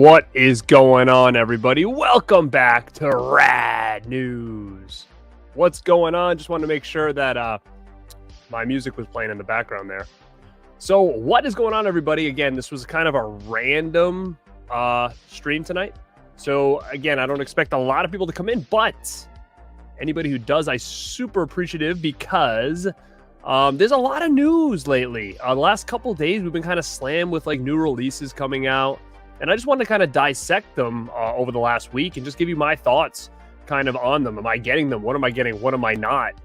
What is going on, everybody? Welcome back to RAD News. What's going on? Just wanted to make sure that my music was playing in the background there. So what is going on, everybody? Again, this was kind of a random stream tonight. So again, I don't expect a lot of people to come in, but anybody who does, I'm super appreciative because there's a lot of news lately. The last couple of days, we've been kind of slammed with like new releases coming out. And I just wanted to kind of dissect them over the last week and just give you my thoughts kind of on them. Am I getting them? What am I getting? What am I not?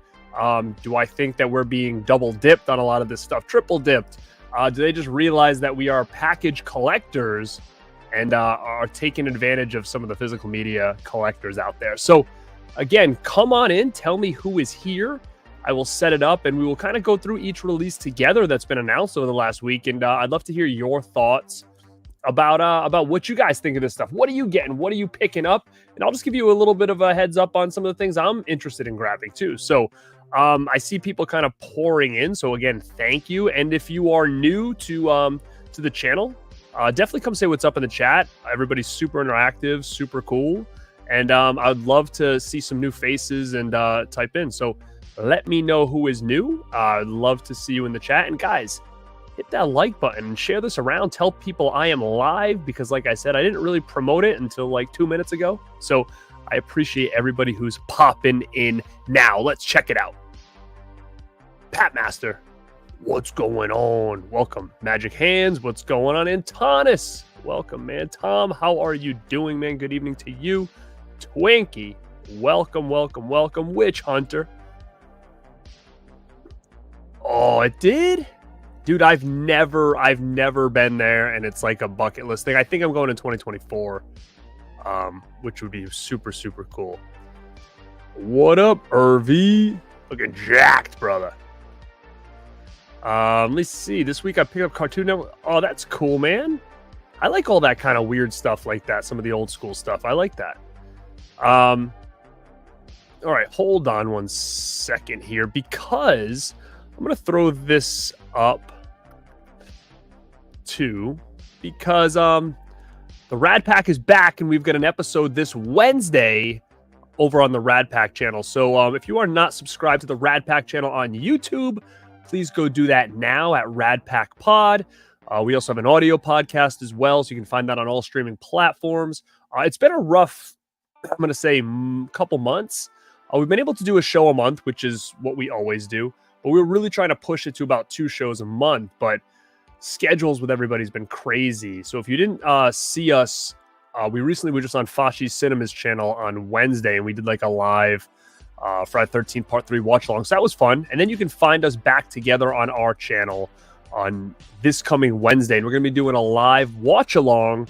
Do I think that we're being double dipped on a lot of this stuff? Triple dipped? Do they just realize that we are package collectors and are taking advantage of some of the physical media collectors out there? So again, come on in. Tell me who is here. I will set it up and we will kind of go through each release together that's been announced over the last week. And I'd love to hear your thoughts about what you guys think of this stuff. What are you getting? What are you picking up? And I'll just give you a little bit of a heads up on some of the things I'm interested in grabbing too. So I see people kind of pouring in. So again, thank you. And if you are new to the channel, definitely come say what's up in the chat. Everybody's super interactive, super cool. And I'd love to see some new faces and type in. So let me know who is new. I'd love to see you in the chat. And guys, hit that like button and share this around. Tell people I am live because, like I said, I didn't really promote it until like 2 minutes ago. So I appreciate everybody who's popping in now. Let's check it out. Pat Master, what's going on? Welcome. Magic Hands, what's going on? Antonis, welcome, man. Tom, how are you doing, man? Good evening to you. Twinkie, welcome, welcome, welcome. Witch Hunter. Oh, it did? Dude, I've never been there, and it's like a bucket list thing. I think I'm going in 2024, which would be super, super cool. What up, Irv? Looking jacked, brother. Let's see. This week I picked up Cartoon Network. Oh, that's cool, man. I like all that kind of weird stuff like that. Some of the old school stuff. I like that. All right, hold on one second here because I'm going to throw this up too, because the Rad Pack is back and we've got an episode this Wednesday over on the Rad Pack channel. So if you are not subscribed to the Rad Pack channel on YouTube, please go do that now at Rad Pack Pod. We also have an audio podcast as well, so you can find that on all streaming platforms. It's been a rough, I'm going to say, couple months. We've been able to do a show a month, which is what we always do, but we're really trying to push it to about 2 shows a month. But schedules with everybody's been crazy. So if you didn't see us, we recently were just on Fashi's Cinema's channel on Wednesday, and we did like a live Friday 13th Part 3 watch along. So that was fun. And then you can find us back together on our channel on this coming Wednesday. And we're going to be doing a live watch along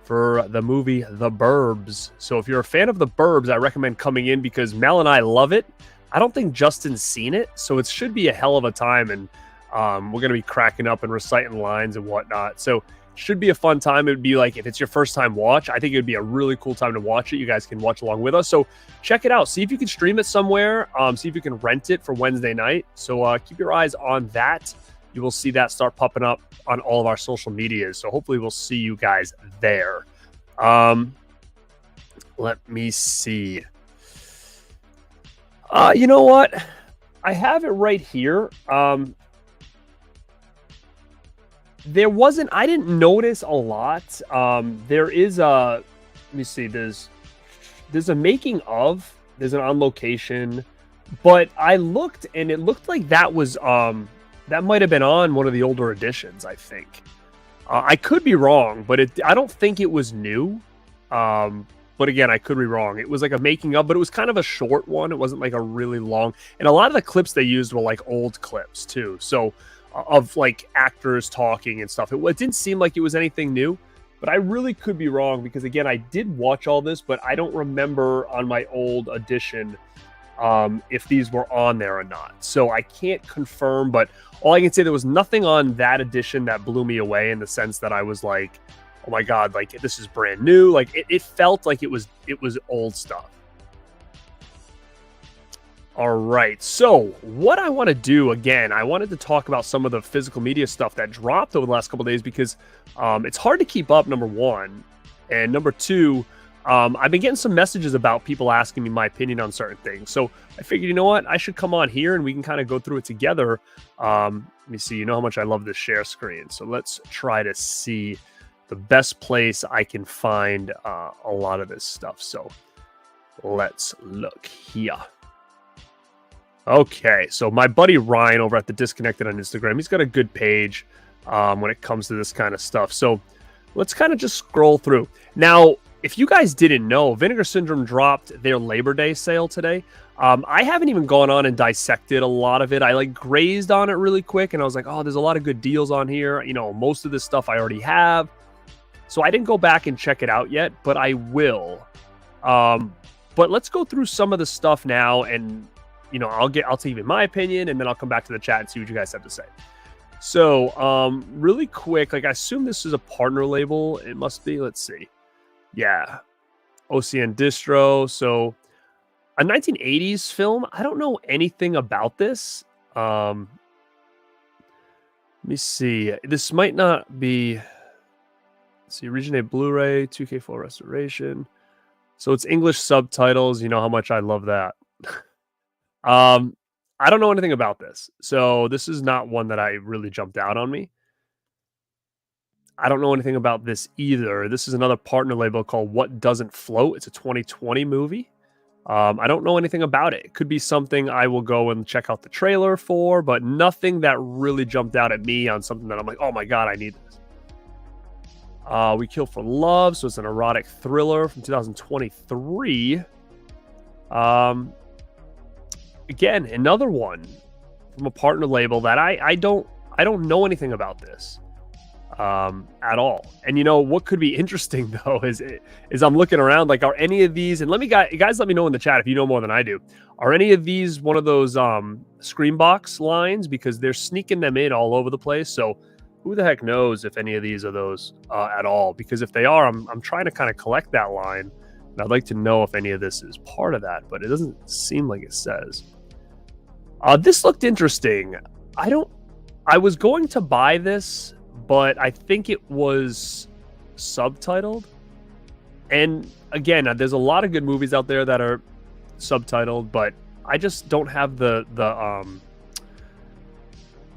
for the movie The Burbs. So if you're a fan of The Burbs, I recommend coming in because Mel and I love it. I don't think Justin's seen it, so it should be a hell of a time. And we're going to be cracking up and reciting lines and whatnot. So should be a fun time. It would be like, if it's your first time watch, I think it would be a really cool time to watch it. You guys can watch along with us. So check it out. See if you can stream it somewhere. See if you can rent it for Wednesday night. So keep your eyes on that. You will see that start popping up on all of our social medias. So hopefully we'll see you guys there. Let me see. You know what? I have it right here. I didn't notice a lot. There is let me see, there's a making of, there's an on location, but I looked and it looked like that was, that might have been on one of the older editions, I think. I could be wrong, but I don't think it was new. But again, I could be wrong. It was like a making of, but it was kind of a short one. It wasn't like a really long, and a lot of the clips they used were like old clips too. So, of like actors talking and stuff. It didn't seem like it was anything new, but I really could be wrong because again, I did watch all this, but I don't remember on my old edition if these were on there or not. So I can't confirm, but all I can say, there was nothing on that edition that blew me away in the sense that I was like, oh my God, like this is brand new. Like it felt like it was old stuff. All right, so what I want to do, again, I wanted to talk about some of the physical media stuff that dropped over the last couple of days because it's hard to keep up, number one. And number two, I've been getting some messages about people asking me my opinion on certain things. So I figured, you know what, I should come on here and we can kind of go through it together. Let me see, you know how much I love this share screen. So let's try to see the best place I can find a lot of this stuff. So let's look here. Okay, so my buddy Ryan over at the Disconnected on Instagram, he's got a good page when it comes to this kind of stuff. So let's kind of just scroll through. Now, if you guys didn't know, Vinegar Syndrome dropped their Labor Day sale today. I haven't even gone on and dissected a lot of it. I like grazed on it really quick, and I was like, oh, there's a lot of good deals on here. You know, most of this stuff I already have. So I didn't go back and check it out yet, but I will. But let's go through some of the stuff now, and you know, I'll tell you my opinion, and then I'll come back to the chat and see what you guys have to say. So, really quick, like I assume this is a partner label. It must be. Let's see. Yeah, OCN Distro. So, a 1980s film. I don't know anything about this. Let me see. This might not be. Let's see, Originate Blu-ray, 2K4 restoration. So it's English subtitles. You know how much I love that. I don't know anything about this. So this is not one that I really jumped out on me. I don't know anything about this either. This is another partner label called What Doesn't Float. It's a 2020 movie. I don't know anything about it. It could be something I will go and check out the trailer for, but nothing that really jumped out at me on something that I'm like, oh my God, I need this. We Kill for Love. So it's an erotic thriller from 2023. Again, another one from a partner label that I don't know anything about this at all. And you know what could be interesting though is I'm looking around, like, are any of these, and guys let me know in the chat if you know more than I do, are any of these one of those Screambox lines, because they're sneaking them in all over the place. So who the heck knows if any of these are those at all, because if they are, I'm trying to kind of collect that line, and I'd like to know if any of this is part of that, but it doesn't seem like it says. This looked interesting. I was going to buy this, but I think it was subtitled. And again, there's a lot of good movies out there that are subtitled, but I just don't have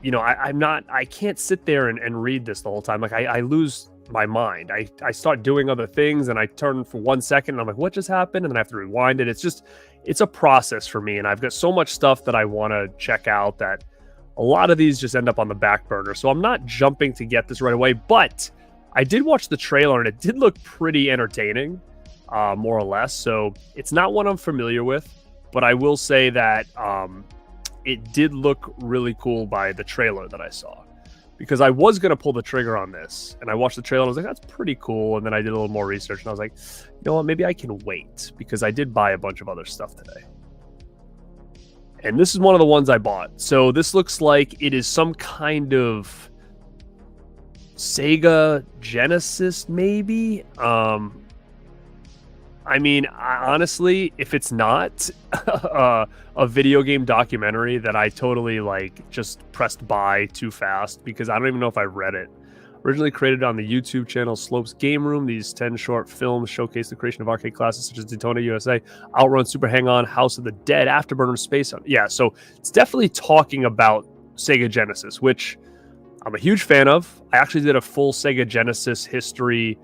you know, I can't sit there and read this the whole time. Like I lose my mind. I start doing other things and I turn for 1 second and I'm like, what just happened? And then I have to rewind it. It's a process for me. And I've got so much stuff that I want to check out that a lot of these just end up on the back burner. So I'm not jumping to get this right away, but I did watch the trailer and it did look pretty entertaining, more or less. So it's not one I'm familiar with, but I will say that it did look really cool by the trailer that I saw, because I was going to pull the trigger on this and I watched the trailer and I was like, that's pretty cool. And then I did a little more research and I was like, you know what, maybe I can wait, because I did buy a bunch of other stuff today. And this is one of the ones I bought. So this looks like it is some kind of Sega Genesis, maybe. I mean, honestly, if it's not a video game documentary that I totally like just pressed buy too fast, because I don't even know if I read it. Originally created on the YouTube channel Slopes Game Room, these 10 short films showcase the creation of arcade classics such as Daytona USA, Outrun, Super Hang-On, House of the Dead, Afterburner, Space. Yeah, so it's definitely talking about Sega Genesis, which I'm a huge fan of. I actually did a full Sega Genesis history.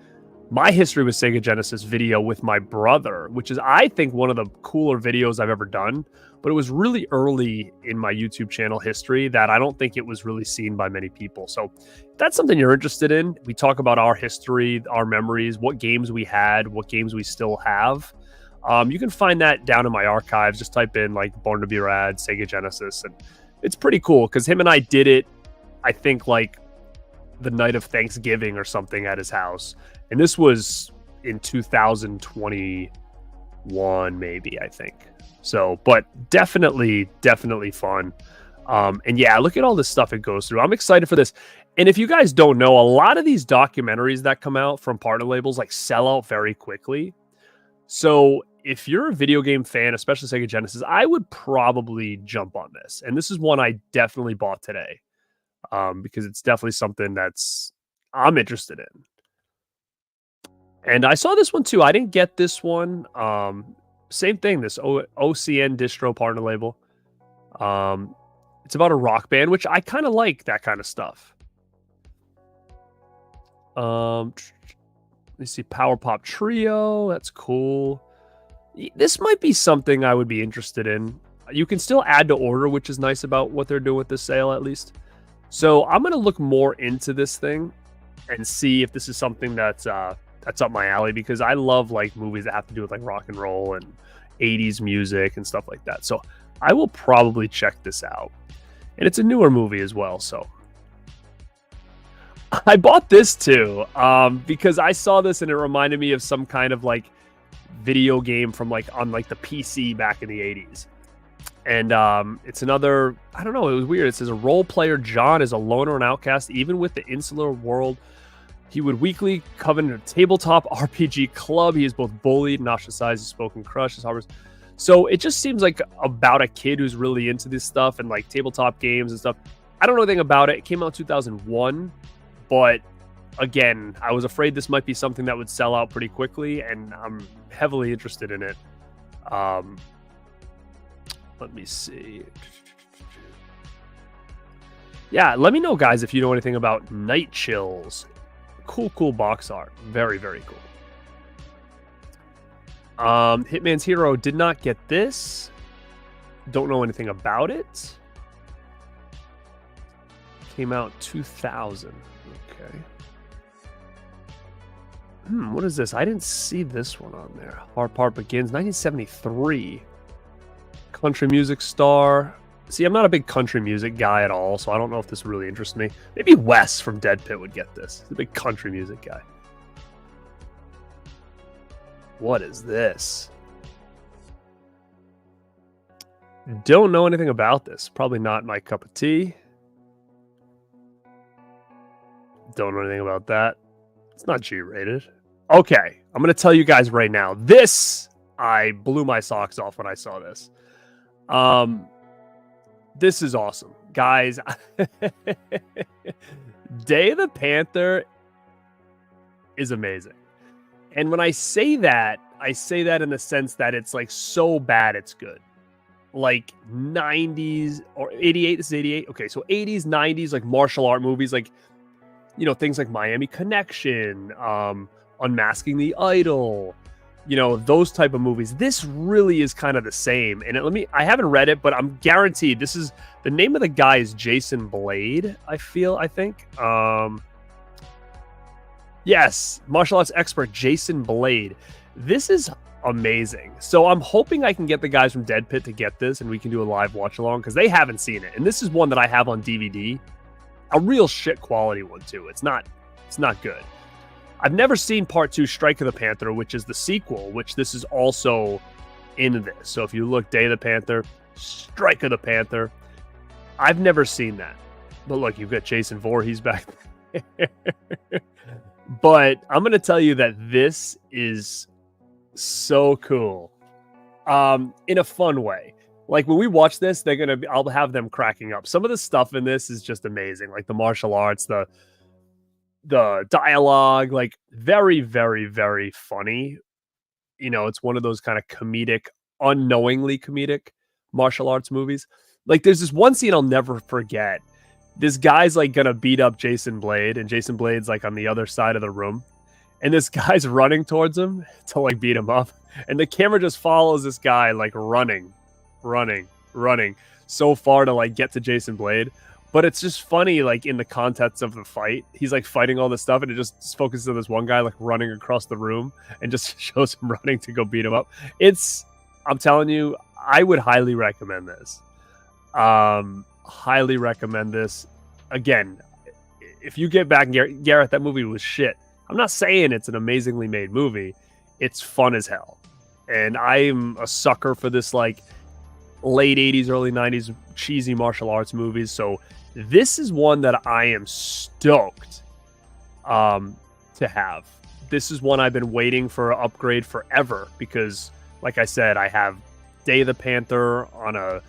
My history with Sega Genesis video with my brother, which is, I think, one of the cooler videos I've ever done. But it was really early in my YouTube channel history that I don't think it was really seen by many people. So if that's something you're interested in, we talk about our history, our memories, what games we had, what games we still have. You can find that down in my archives. Just type in like Born to be Rad, Sega Genesis. And it's pretty cool because him and I did it, I think, like the night of Thanksgiving or something at his house. And this was in 2021, maybe, I think. So, but definitely fun. And yeah, look at all this stuff it goes through. I'm excited for this. And if you guys don't know, a lot of these documentaries that come out from partner labels like sell out very quickly. So if you're a video game fan, especially Sega Genesis, I would probably jump on this. And this is one I definitely bought today, because it's definitely something I'm interested in. And I saw this one too. I didn't get this one. Same thing, this OCN distro partner label. It's about a rock band, which I kind of like that kind of stuff. Let me see, Power Pop Trio. That's cool. This might be something I would be interested in. You can still add to order, which is nice about what they're doing with this sale, at least. So I'm gonna look more into this thing and see if this is something that's up my alley, because I love like movies that have to do with like rock and roll and 80s music and stuff like that. So I will probably check this out. And it's a newer movie as well, so I bought this too, because I saw this and it reminded me of some kind of like video game from like on like the PC back in the 80s. And it's another, I don't know, it was weird. It says a role player John is a loner and outcast, even with the insular world. He would weekly coven a tabletop RPG club. He is both bullied and ostracized. His spoken crush, his harbors. So it just seems like about a kid who's really into this stuff and like tabletop games and stuff. I don't know anything about it. It came out in 2001, but again, I was afraid this might be something that would sell out pretty quickly, and I'm heavily interested in it. Let me see. Yeah, let me know, guys, if you know anything about Night Chills. Cool box art. Very, very cool. Hitman's Hero did not get this. Don't know anything about it. Came out 2000. Okay. What is this? I didn't see this one on there. Hard Part Begins, 1973. Country music star. See, I'm not a big country music guy at all, so I don't know if this really interests me. Maybe Wes from Dead Pit would get this. He's a big country music guy. What is this? Don't know anything about this. Probably not my cup of tea. Don't know anything about that. It's not G-rated. Okay, I'm going to tell you guys right now. This, I blew my socks off when I saw this. This is awesome. Guys, Day of the Panther is amazing. And when I say that in the sense that it's like so bad it's good. Like 90s or 88, this is 88. Okay, so 80s, 90s, like martial art movies, like, you know, things like Miami Connection, Unmasking the Idol, you know, those type of movies. This really is kind of the same. And I haven't read it, but I'm guaranteed this is, the name of the guy is Jason Blade, I think. Yes, martial arts expert Jason Blade. This is amazing. So I'm hoping I can get the guys from Dead Pit to get this and we can do a live watch along, because they haven't seen it. And this is one that I have on DVD. A real shit quality one too. It's not good. I've never seen part 2, Strike of the Panther, which is the sequel, which this is also in this. So if you look, Day of the Panther, Strike of the Panther, I've never seen that. But look, you've got Jason Voorhees back there. But I'm going to tell you that this is so cool, in a fun way. Like when we watch this, I'll have them cracking up. Some of the stuff in this is just amazing. Like the martial arts, the dialogue, like very, very, very funny. You know, it's one of those kind of comedic, unknowingly comedic martial arts movies. Like there's this one scene I'll never forget. This guy's like gonna beat up Jason Blade, and Jason Blade's like on the other side of the room, and this guy's running towards him to like beat him up, and the camera just follows this guy like running so far to like get to Jason Blade. But it's just funny, like in the context of the fight, he's like fighting all this stuff, and it just focuses on this one guy like running across the room and just shows him running to go beat him up. I'm telling you, I would highly recommend this. Highly recommend this. Again, if you get back, Garrett, that movie was shit. I'm not saying it's an amazingly made movie. It's fun as hell. And I'm a sucker for this like late 80s, early 90s cheesy martial arts movies. So this is one that I am stoked to have. This is one I've been waiting for an upgrade forever, because like I said, I have Day of the Panther on a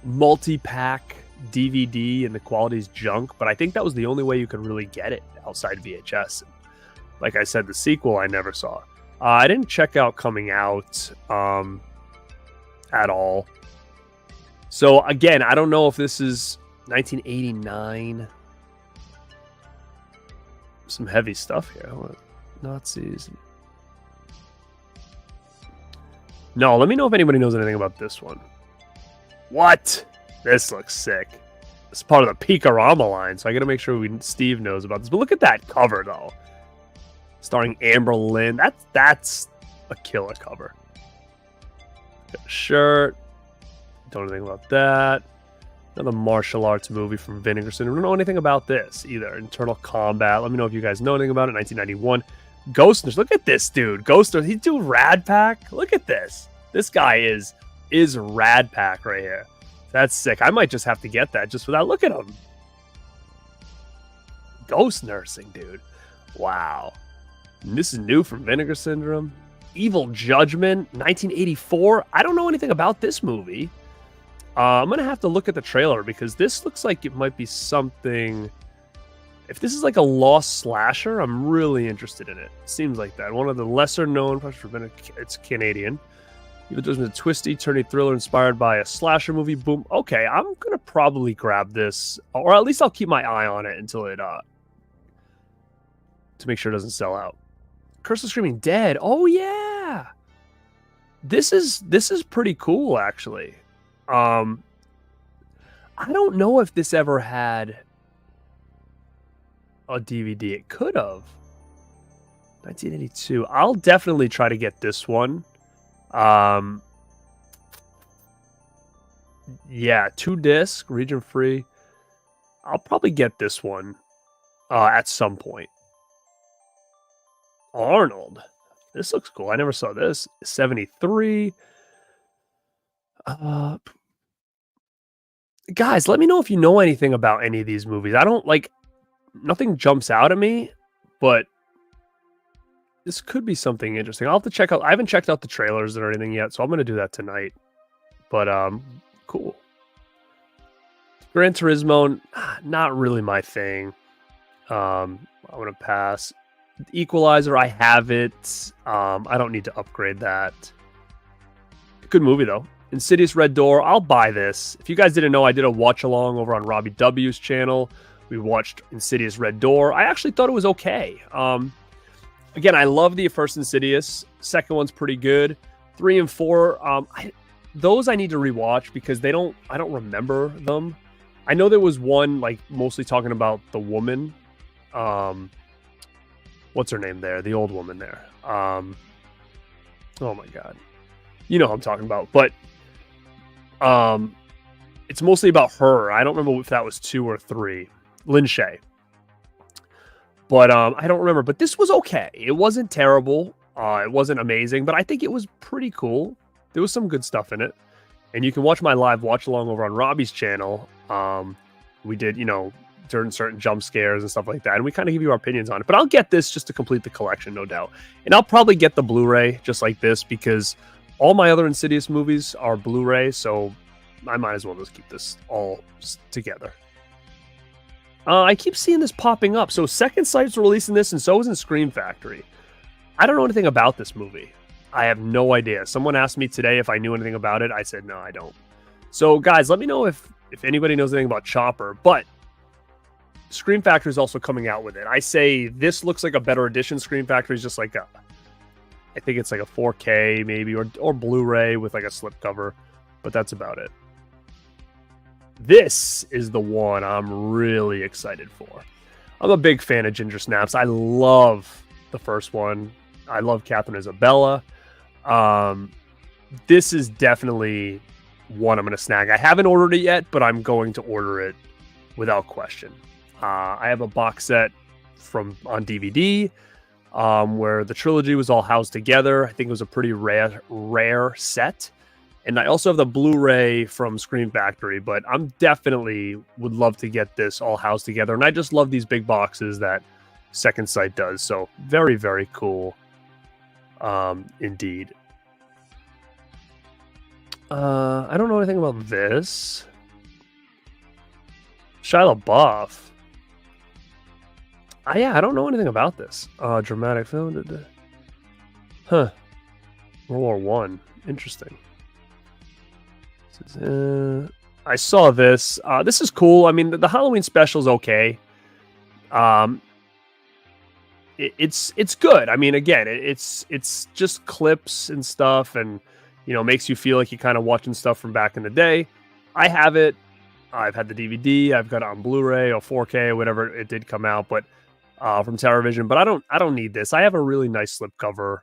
multi-pack DVD and the quality's junk, but I think that was the only way you could really get it outside VHS. Like I said, the sequel I never saw. I didn't check out Coming Out at all. So again, I don't know if this is 1989. Some heavy stuff here. Nazis. No, let me know if anybody knows anything about this one. What? This looks sick. This is part of the Picarama line, so I gotta make sure Steve knows about this. But look at that cover, though. Starring Amber Lynn. That's a killer cover. Got a shirt. Don't know anything about that. Another martial arts movie from Vinegar Syndrome. Don't know anything about this either. Internal Combat. Let me know if you guys know anything about it. 1991. Ghost Nurse. Look at this dude. Ghost Nurse. He's doing Rad Pack. Look at this. This guy is Rad Pack right here. That's sick. I might just have to get that just for that. Look at him. Ghost nursing, dude. Wow. And this is new from Vinegar Syndrome. Evil Judgment, 1984. I don't know anything about this movie. I'm going to have to look at the trailer because this looks like it might be something... If this is like a lost slasher, I'm really interested in it. Seems like that. One of the lesser known... It's Canadian. Evil Judgment, a twisty, turny thriller inspired by a slasher movie. Boom. Okay, I'm going to probably grab this. Or at least I'll keep my eye on it until it... to make sure it doesn't sell out. Curse of Screaming Dead. Oh, yeah. This is pretty cool, actually. I don't know if this ever had a DVD. It could have. 1982. I'll definitely try to get this one. Yeah, 2-disc, region free. I'll probably get this one at some point. Arnold. This looks cool. I never saw this. 73. Guys, let me know if you know anything about any of these movies. I don't like... Nothing jumps out at me, but this could be something interesting. I'll have to check out... I haven't checked out the trailers or anything yet, so I'm going to do that tonight. But, cool. Gran Turismo, not really my thing. I'm going to pass. Equalizer, I have it. I don't need to upgrade that. Good movie, though. Insidious Red Door, I'll buy this. If you guys didn't know, I did a watch-along over on Robbie W's channel. We watched Insidious Red Door. I actually thought it was okay. Again, I love the first Insidious. Second one's pretty good. 3 and 4, those I need to rewatch because I don't remember them. I know there was one, like, mostly talking about the woman. What's her name there? The old woman there. Oh my God. You know who I'm talking about. But it's mostly about her. I don't remember if that was 2 or 3. Lin Shaye. But I don't remember. But this was okay. It wasn't terrible. It wasn't amazing. But I think it was pretty cool. There was some good stuff in it. And you can watch my live watch-along over on Robbie's channel. We did, during certain jump scares and stuff like that. And we kind of give you our opinions on it. But I'll get this just to complete the collection, no doubt. And I'll probably get the Blu-ray just like this because all my other Insidious movies are Blu-ray. So I might as well just keep this all together. I keep seeing this popping up. So Second Sight's releasing this, and so is in ScreamFactory. I don't know anything about this movie. I have no idea. Someone asked me today if I knew anything about it. I said, no, I don't. So, guys, let me know if anybody knows anything about Chopper. But ScreamFactory is also coming out with it. I say this looks like a better edition. ScreamFactory is just like I think it's like a 4K maybe, or Blu-ray with like a slipcover. But that's about it. This is the one I'm really excited for. I'm a big fan of Ginger Snaps. I love the first one. I love Catherine Isabella. This is definitely one I'm going to snag. I haven't ordered it yet, but I'm going to order it without question. I have a box set on DVD where the trilogy was all housed together. I think it was a pretty rare set. And I also have the Blu-ray from ScreamFactory, but I'm definitely would love to get this all housed together. And I just love these big boxes that Second Sight does. So very, very cool. Indeed. I don't know anything about this. Shia LaBeouf. Yeah, I don't know anything about this. Dramatic film. Huh. World War One. Interesting. I saw this. This is cool. I mean, the Halloween special is okay. It's good. I mean, again, it's just clips and stuff, and makes you feel like you're kind of watching stuff from back in the day. I have it. I've had the DVD. I've got it on Blu-ray or 4K or whatever it did come out, but from television. But I don't need this. I have a really nice slipcover.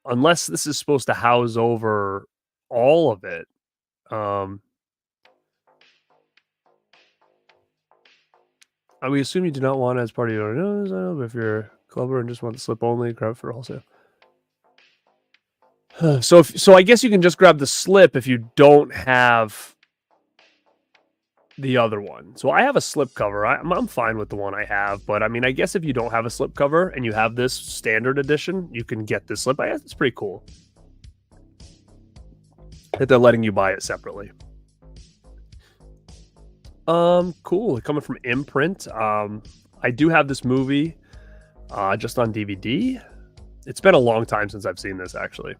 Unless this is supposed to house over all of it. We assume you do not want it as part of your nose. But if you're clever and just want the slip only, grab for wholesale. So I guess you can just grab the slip if you don't have the other one. So I have a slip cover. I'm fine with the one I have, but I mean, I guess if you don't have a slip cover and you have this standard edition, you can get this slip. I guess it's pretty cool that they're letting you buy it separately. Cool. Coming from Imprint. I do have this movie just on DVD. It's been a long time since I've seen this, actually.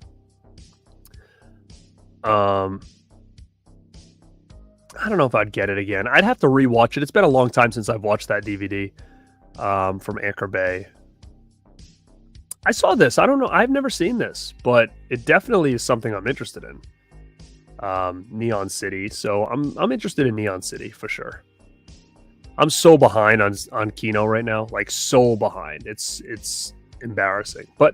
I don't know if I'd get it again. I'd have to rewatch it. It's been a long time since I've watched that DVD from Anchor Bay. I saw this. I don't know. I've never seen this, but it definitely is something I'm interested in. Neon City. So I'm interested in Neon City for sure. I'm so behind on Kino right now, like so behind. It's embarrassing. But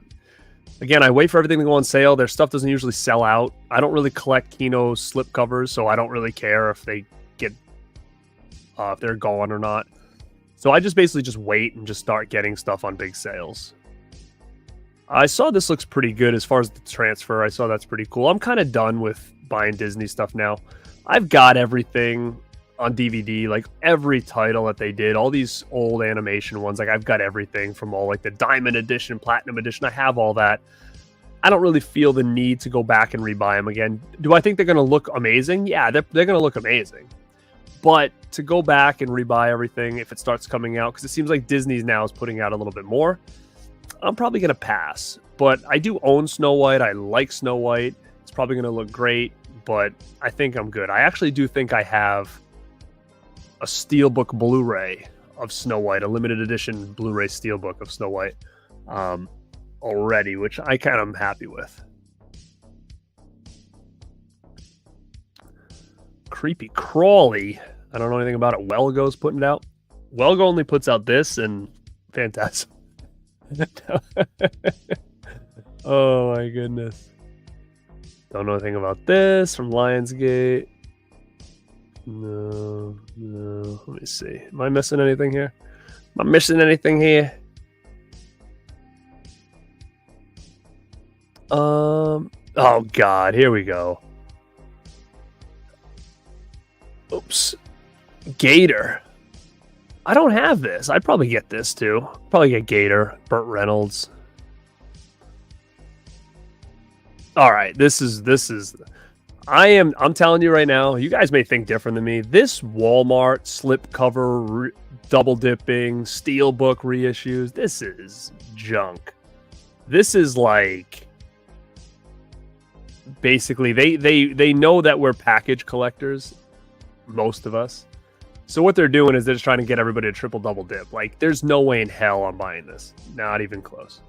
again, I wait for everything to go on sale. Their stuff doesn't usually sell out. I don't really collect Kino slip covers, so I don't really care if they get if they're gone or not. So I just basically just wait and just start getting stuff on big sales. I saw this looks pretty good as far as the transfer. I saw that's pretty cool. I'm kind of done with buying Disney stuff now. I've got everything on DVD, like every title that they did, all these old animation ones. Like I've got everything from all like the Diamond Edition, Platinum Edition. I have all that. I don't really feel the need to go back and rebuy them again. Do I think they're going to look amazing? Yeah, they're going to look amazing. But to go back and rebuy everything if it starts coming out, because it seems like Disney's now is putting out a little bit more, I'm probably going to pass. But I do own Snow White. I like Snow White. It's probably going to look great, but I think I'm good. I actually do think I have a Steelbook Blu-ray of Snow White, a limited edition Blu-ray Steelbook of Snow White already, which I kind of am happy with. Creepy Crawly. I don't know anything about it. Welgo's putting it out. Welgo only puts out this and Phantasm. Oh my goodness. Don't know anything about this from Lionsgate. No. Let me see. Am I missing anything here? Am I missing anything here? Oh God, here we go. Oops. Gator. I don't have this. I'd probably get this too. Probably get Gator. Burt Reynolds. All right, this is. I'm telling you right now. You guys may think different than me. This Walmart slipcover, double dipping, steelbook reissues. This is junk. This is like. Basically, they know that we're package collectors, most of us. So what they're doing is they're just trying to get everybody to triple double dip. Like, there's no way in hell I'm buying this. Not even close.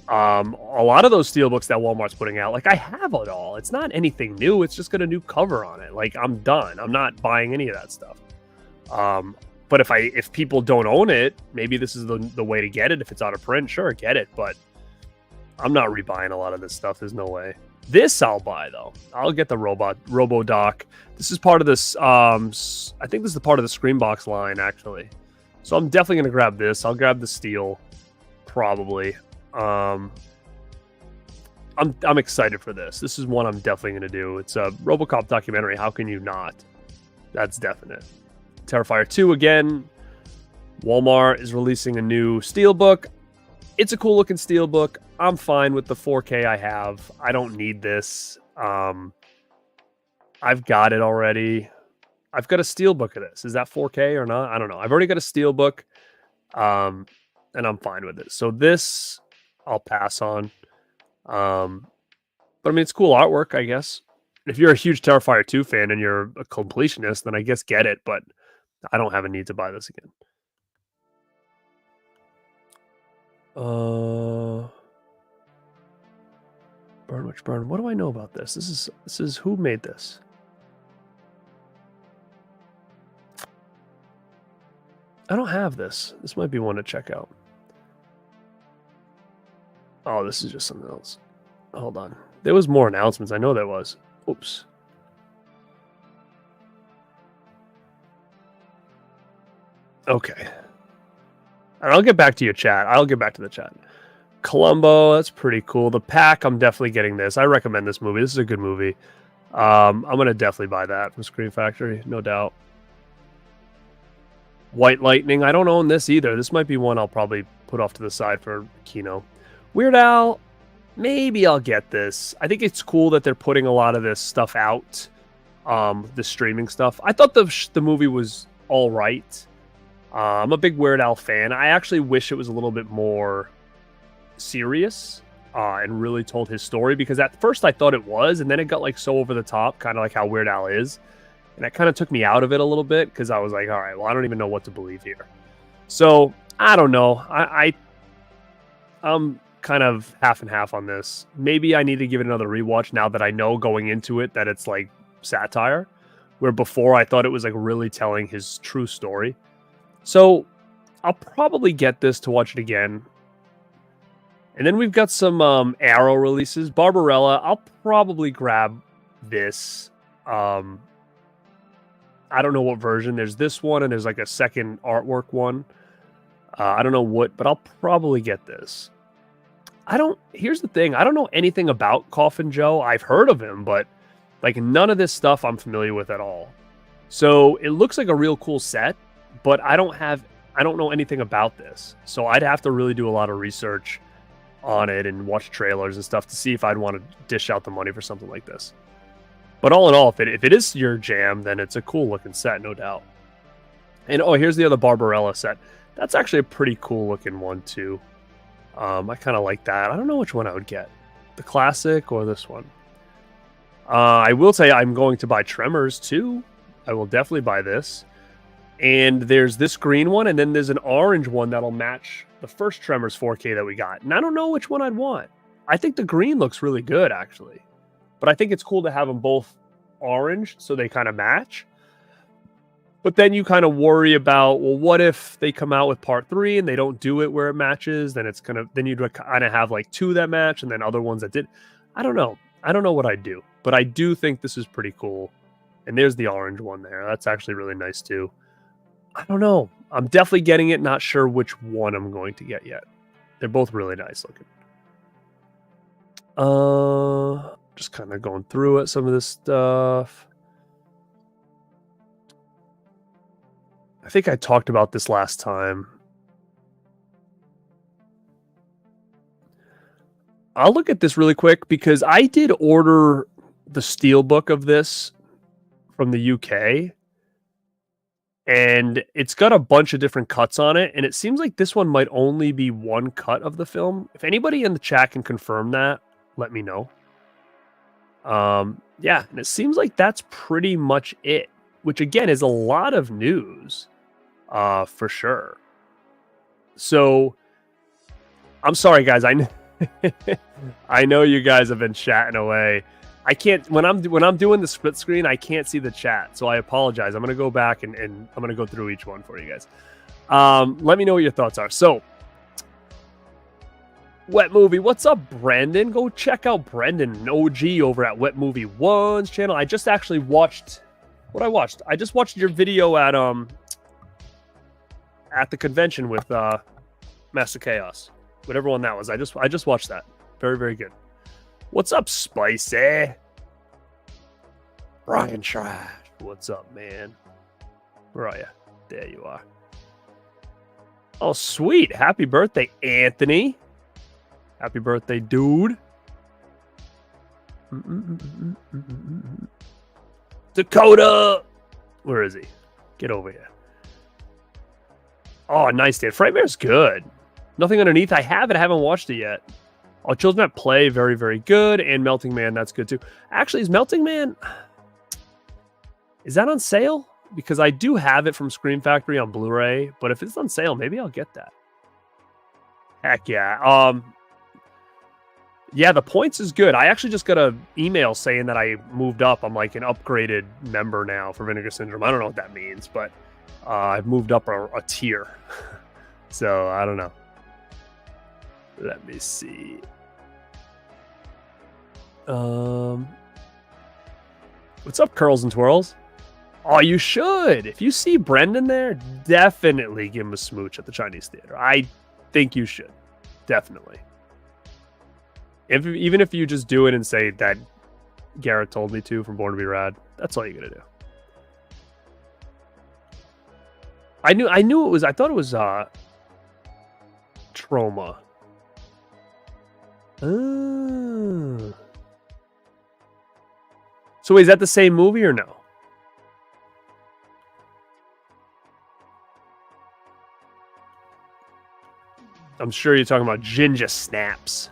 A lot of those steelbooks that Walmart's putting out, like I have it all. It's not anything new. It's just got a new cover on it. Like I'm done. I'm not buying any of that stuff. But if people don't own it, maybe this is the way to get it. If it's out of print, sure, get it. But I'm not rebuying a lot of this stuff. There's no way. This I'll buy though. I'll get the RoboDoc. This is part of this. I think this is the part of the Screambox line actually. So I'm definitely gonna grab this. I'll grab the steel, probably. I'm excited for this. This is one I'm definitely gonna do. It's a RoboCop documentary. How can you not? That's definite. Terrifier 2 again. Walmart is releasing a new steelbook. It's a cool looking steelbook. I'm fine with the 4K I have. I don't need this. I've got it already. I've got a steelbook of this. Is that 4K or not? I don't know. I've already got a steelbook. And I'm fine with it. So this I'll pass on. But I mean, it's cool artwork, I guess. If you're a huge Terrifier 2 fan and you're a completionist, then I guess get it, but I don't have a need to buy this again. Burn Witch Burn. What do I know about this? This is who made this? I don't have this. This might be one to check out. Oh, this is just something else. Hold on. There was more announcements. I know there was. Oops. Okay. And I'll get back to your chat. I'll get back to the chat. Columbo, that's pretty cool. The Pack, I'm definitely getting this. I recommend this movie. This is a good movie. I'm going to definitely buy that from ScreamFactory, no doubt. White Lightning, I don't own this either. This might be one I'll probably put off to the side for Kino. Weird Al, maybe I'll get this. I think it's cool that they're putting a lot of this stuff out, the streaming stuff. I thought the movie was all right. I'm a big Weird Al fan. I actually wish it was a little bit more serious and really told his story, because at first I thought it was, and then it got like so over the top, kind of like how Weird Al is. And that kind of took me out of it a little bit, because I was like, all right, well, I don't even know what to believe here. So, I don't know. I'm kind of half and half on this. Maybe I need to give it another rewatch now that I know going into it that it's like satire, where before I thought it was like really telling his true story. So, I'll probably get this to watch it again. And then we've got some Arrow releases. Barbarella, I'll probably grab this. I don't know what version. There's this one, and there's like a second artwork one. I don't know what, but I'll probably get this. Here's the thing. I don't know anything about Coffin Joe. I've heard of him, but like none of this stuff I'm familiar with at all. So it looks like a real cool set, but I don't know anything about this. So I'd have to really do a lot of research on it and watch trailers and stuff to see if I'd want to dish out the money for something like this. But all in all, if it is your jam, then it's a cool looking set, no doubt. And oh, here's the other Barbarella set. That's actually a pretty cool looking one too. I kind of like that. I don't know which one I would get, the classic or this one. I will say I'm going to buy Tremors too. I will definitely buy this. And there's this green one, and then there's an orange one that'll match the first Tremors 4K that we got. And I don't know which one I'd want. I think the green looks really good, actually. But I think it's cool to have them both orange so they kind of match. But then you kind of worry about, well, what if they come out with part 3 and they don't do it where it matches? Then you'd kind of have like 2 that match and then other ones that did. I don't know. I don't know what I'd do. But I do think this is pretty cool. And there's the orange one there. That's actually really nice too. I don't know. I'm definitely getting it. Not sure which one I'm going to get yet. They're both really nice looking. Just kind of going through it, some of this stuff. I think I talked about this last time. I'll look at this really quick because I did order the steelbook of this from the UK. And it's got a bunch of different cuts on it. And it seems like this one might only be one cut of the film. If anybody in the chat can confirm that, let me know. Yeah, and it seems like that's pretty much it, which again is a lot of news, for sure. So I'm sorry, guys. I know you guys have been chatting away. I can't when I'm doing the split screen, I can't see the chat, so I apologize. I'm gonna go back and I'm gonna go through each one for you guys. Let me know what your thoughts are. So, Wet Movie, what's up, Brandon? Go check out Brendan OG over at Wet Movie One's channel. I just actually watched what I watched. I just watched your video at the convention with Master Chaos, whatever one that was. I just watched that. Very, very good. What's up, Spicy? Brian Trash. What's up, man? Where are you? There you are. Oh, sweet. Happy birthday, Anthony. Happy birthday, dude. Dakota. Where is he? Get over here. Oh, nice, Dan. Frightmare's good. Nothing Underneath. I have it. I haven't watched it yet. Oh, Children at Play, very, very good. And Melting Man, that's good too. Actually, is Melting Man... Is that on sale? Because I do have it from ScreamFactory on Blu-ray, but if it's on sale, maybe I'll get that. Heck yeah. Yeah, the points is good. I actually just got an email saying that I moved up. I'm like an upgraded member now for Vinegar Syndrome. I don't know what that means, but I've moved up a tier. So, I don't know. Let me see. What's up, Curls and Twirls? Oh, you should. If you see Brendan there, definitely give him a smooch at the Chinese Theater. I think you should. Definitely. Even if you just do it and say that Garrett told me to from Born to Be Rad, that's all you gotta do. I knew it was. I thought it was Trauma. Oh. So wait, is that the same movie or no? I'm sure you're talking about Ginger Snaps.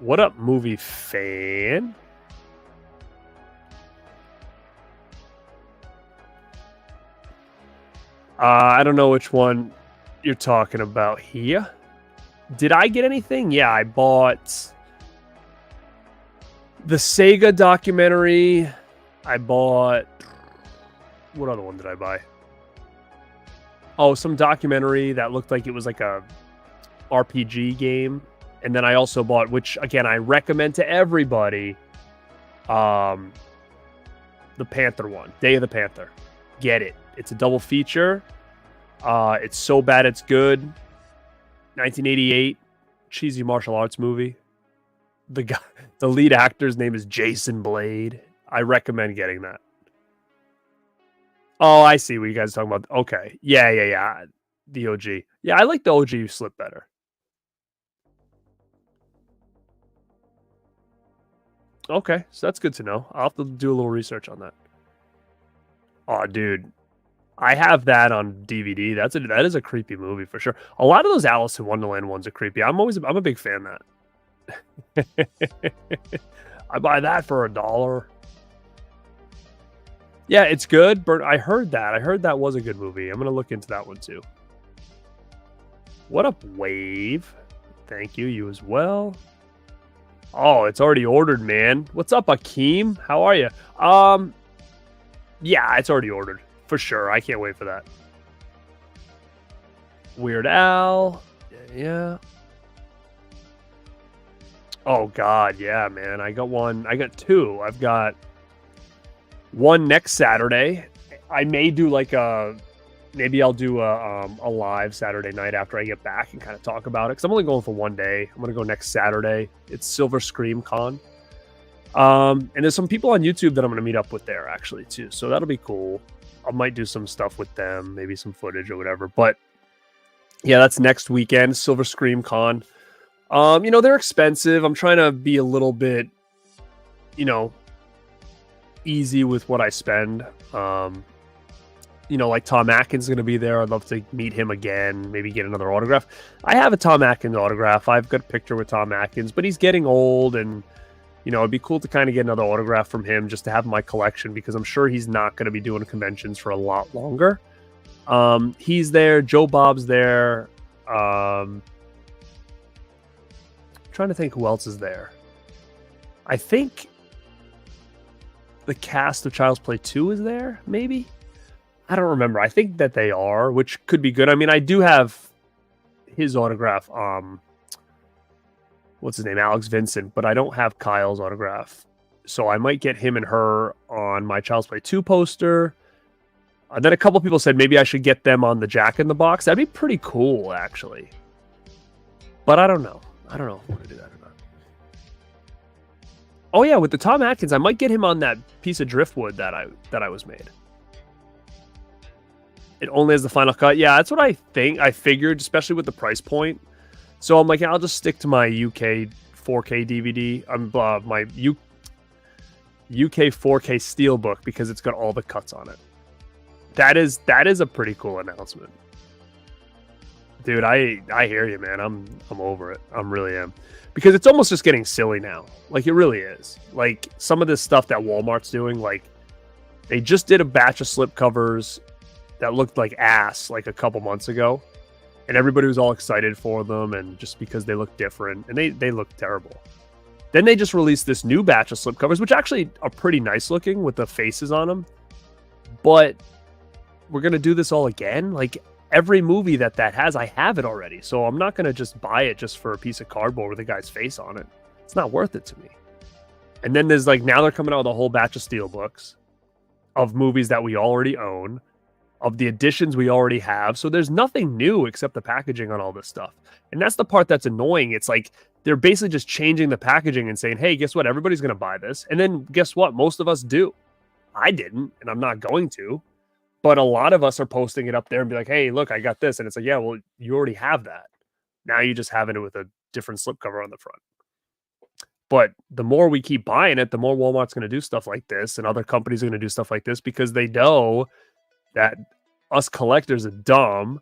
What up, movie fan? I don't know which one you're talking about here. Did I get anything? Yeah, I bought the Sega documentary. I bought... What other one did I buy? Oh, some documentary that looked like it was like a RPG game. And then I also bought, which again I recommend to everybody, the Panther one, Day of the Panther. Get it. It's a double feature. It's so bad it's good. 1988 cheesy martial arts movie. The lead actor's name is Jason Blade. I recommend getting that. Oh, I see what you guys are talking about. Okay. Yeah. The OG. Yeah, I like the OG slip better. Okay, so that's good to know. I'll have to do a little research on that. Oh, dude. I have that on DVD. That is a creepy movie for sure. A lot of those Alice in Wonderland ones are creepy. I'm a big fan of that. I buy that for $1. Yeah, it's good, but I heard that. I heard that was a good movie. I'm going to look into that one too. What up, Wave? Thank you. You as well. Oh, it's already ordered, man. What's up, Akeem? How are you? Yeah, it's already ordered. For sure. I can't wait for that. Weird Al. Yeah. Oh, God. Yeah, man. I got one. I got two. I've got one next Saturday. I may do like maybe I'll do a live Saturday night after I get back and kind of talk about it. Because I'm only going for one day. I'm going to go next Saturday. It's Silver Scream Con. And there's some people on YouTube that I'm going to meet up with there, actually, too. So that'll be cool. I might do some stuff with them, maybe some footage or whatever. But yeah, that's next weekend, Silver Scream Con. They're expensive. I'm trying to be a little bit, easy with what I spend. Like Tom Atkins is going to be there. I'd love to meet him again, maybe get another autograph. I have a Tom Atkins autograph. I've got a picture with Tom Atkins, but he's getting old, and it'd be cool to kind of get another autograph from him just to have in my collection, because I'm sure he's not going to be doing conventions for a lot longer. He's there. Joe Bob's there. Trying to think who else is there. I think the cast of Child's Play 2 is there, maybe? I don't remember. I think that they are, which could be good. I mean, I do have his autograph. What's his name? Alex Vincent, but I don't have Kyle's autograph. So I might get him and her on my Child's Play 2 poster. Then a couple people said maybe I should get them on the Jack in the Box. That'd be pretty cool, actually. But I don't know. I don't know if I want to do that or not. Oh yeah, with the Tom Atkins, I might get him on that piece of driftwood that I was made. It only has the final cut. Yeah, that's what I think. I figured, especially with the price point. So I'm like, I'll just stick to my UK 4K DVD. My UK 4K Steelbook, because it's got all the cuts on it. That is a pretty cool announcement. Dude, I hear you, man. I'm over it. I'm really am. Because it's almost just getting silly now. Like, it really is. Like, some of this stuff that Walmart's doing, like, they just did a batch of slipcovers that looked like ass like a couple months ago. And everybody was all excited for them, and just because they look different, and they look terrible. Then they just released this new batch of slipcovers, which actually are pretty nice looking with the faces on them. But we're going to do this all again? Like, every movie that has, I have it already. So I'm not going to just buy it just for a piece of cardboard with a guy's face on it. It's not worth it to me. And then there's like, now they're coming out with a whole batch of steelbooks of movies that we already own, of the editions we already have. So there's nothing new except the packaging on all this stuff. And that's the part that's annoying. It's like, they're basically just changing the packaging and saying, hey, guess what? Everybody's going to buy this. And then guess what? Most of us do. I didn't, and I'm not going to. But a lot of us are posting it up there and be like, hey, look, I got this. And it's like, yeah, well, you already have that. Now you just have it with a different slipcover on the front. But the more we keep buying it, the more Walmart's going to do stuff like this, and other companies are going to do stuff like this, because they know that us collectors are dumb,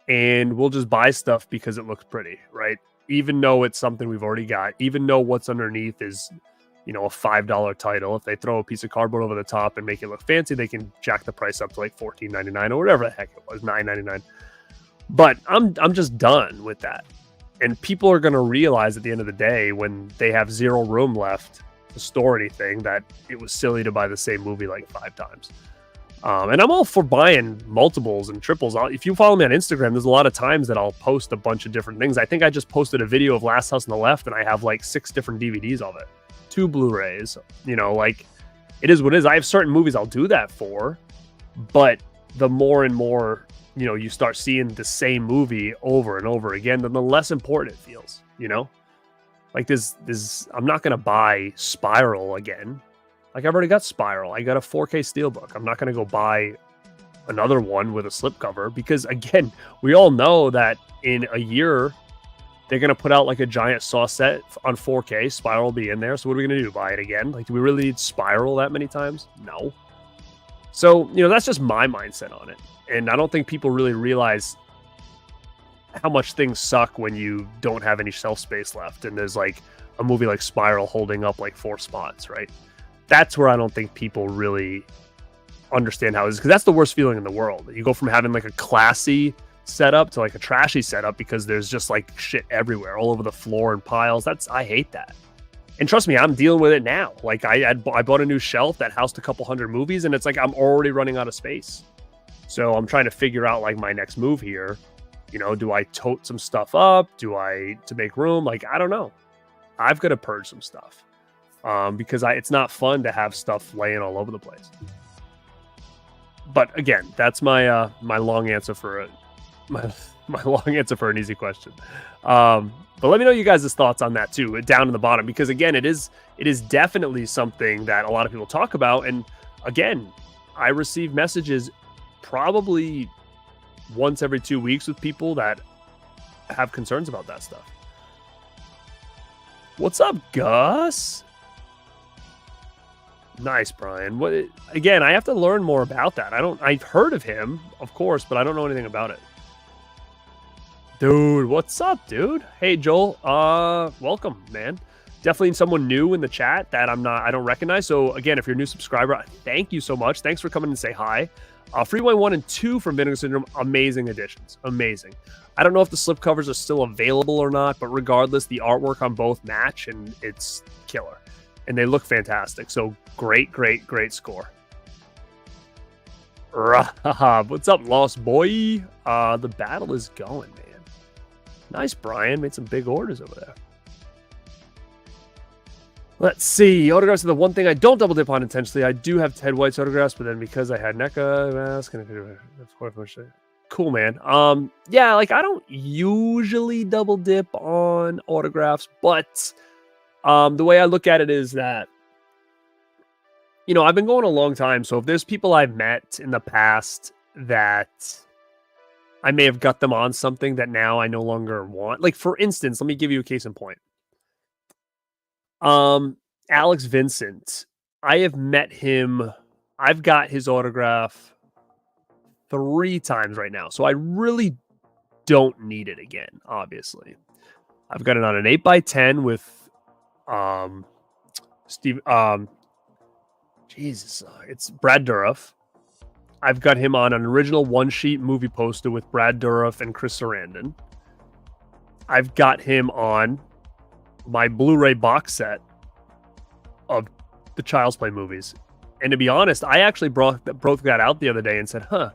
and we'll just buy stuff because it looks pretty, right? Even though it's something we've already got, even though what's underneath is, you know, a $5 title. If they throw a piece of cardboard over the top and make it look fancy, they can jack the price up to like $14.99 or whatever the heck it was, $9.99. But I'm just done with that. And people are going to realize at the end of the day, when they have zero room left to store anything, that it was silly to buy the same movie like 5 times. And I'm all for buying multiples and triples. If you follow me on Instagram, there's a lot of times that I'll post a bunch of different things. I think I just posted a video of Last House on the Left, and I have like 6 different DVDs of it. 2 Blu-rays, you know, like, it is what it is. I have certain movies I'll do that for, but the more and more, you know, you start seeing the same movie over and over again, then the less important it feels, you know? Like, I'm not going to buy Spiral again. Like, I've already got Spiral. I got a 4K Steelbook. I'm not going to go buy another one with a slipcover, because, again, we all know that in a year, they're going to put out like a giant Saw set on 4K. Spiral will be in there. So what are we going to do? Buy it again? Like, do we really need Spiral that many times? No. So, you know, that's just my mindset on it. And I don't think people really realize how much things suck when you don't have any shelf space left. And there's like a movie like Spiral holding up like 4 spots, right? That's where I don't think people really understand how it is. Because that's the worst feeling in the world. You go from having like a classy setup to like a trashy setup because there's just like shit everywhere, all over the floor and piles. I hate that. And trust me, I'm dealing with it now. Like, I bought a new shelf that housed a couple hundred movies, and it's like I'm already running out of space. So I'm trying to figure out like my next move here. You know, do I tote some stuff up? To make room? Like, I don't know. I've got to purge some stuff because it's not fun to have stuff laying all over the place. But again, that's my my long answer for it. My long answer for an easy question. But let me know you guys' thoughts on that too, down in the bottom, because again, it is definitely something that a lot of people talk about. And again, I receive messages probably once every 2 weeks with people that have concerns about that stuff. What's up, Gus? Nice, Brian. Again, I have to learn more about that. I've heard of him, of course, but I don't know anything about it. Dude, what's up, dude? Hey, Joel. Welcome, man. Definitely someone new in the chat that I don't recognize. So again, if you're a new subscriber, thank you so much. Thanks for coming and say hi. Freeway 1 and 2 from Vinegar Syndrome, amazing additions. Amazing. I don't know if the slipcovers are still available or not, but regardless, the artwork on both match, and it's killer. And they look fantastic. So great score. What's up, Lost Boy? The battle is going, man. Nice, Brian. Made some big orders over there. Let's see. Autographs are the one thing I don't double dip on intentionally. I do have Ted White's autographs, but then because I had NECA mask, cool, man. Yeah, like, I don't usually double dip on autographs, but the way I look at it is that, you know, I've been going a long time. So if there's people I've met in the past that I may have got them on something that now I no longer want. Like, for instance, let me give you a case in point. Alex Vincent, I have met him. I've got his autograph 3 times right now. So I really don't need it again, obviously. I've got it on an 8x10 with Steve it's Brad Dourif. I've got him on an original one-sheet movie poster with Brad Dourif and Chris Sarandon. I've got him on my Blu-ray box set of the Child's Play movies. And to be honest, I actually broke that out the other day and said, I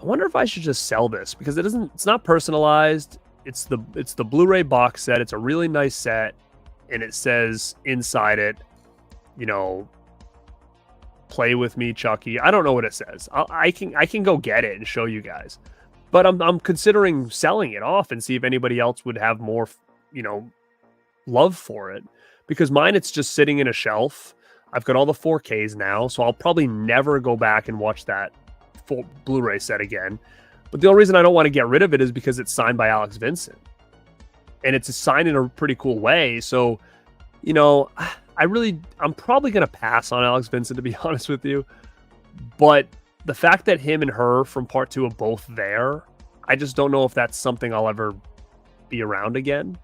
wonder if I should just sell this, because it's not personalized. It's the Blu-ray box set. It's a really nice set, and it says inside it, play with me, Chucky. I don't know what it says. I can go get it and show you guys. But I'm considering selling it off and see if anybody else would have more, love for it, because mine, it's just sitting in a shelf. I've got all the 4Ks now, so I'll probably never go back and watch that full Blu-ray set again. But the only reason I don't want to get rid of it is because it's signed by Alex Vincent, and it's signed in a pretty cool way. So, I'm probably going to pass on Alex Vincent, to be honest with you. But the fact that him and her from part 2 are both there, I just don't know if that's something I'll ever be around again.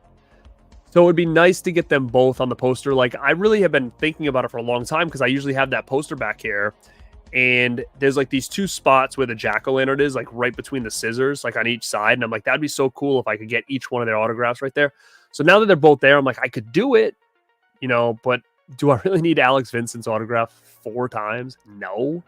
So it would be nice to get them both on the poster. Like, I really have been thinking about it for a long time, because I usually have that poster back here, and there's like these 2 spots where the jack-o'-lantern is, like right between the scissors, like on each side. And I'm like, that'd be so cool if I could get each one of their autographs right there. So now that they're both there, I'm like, I could do it, but do I really need Alex Vincent's autograph 4 times? No.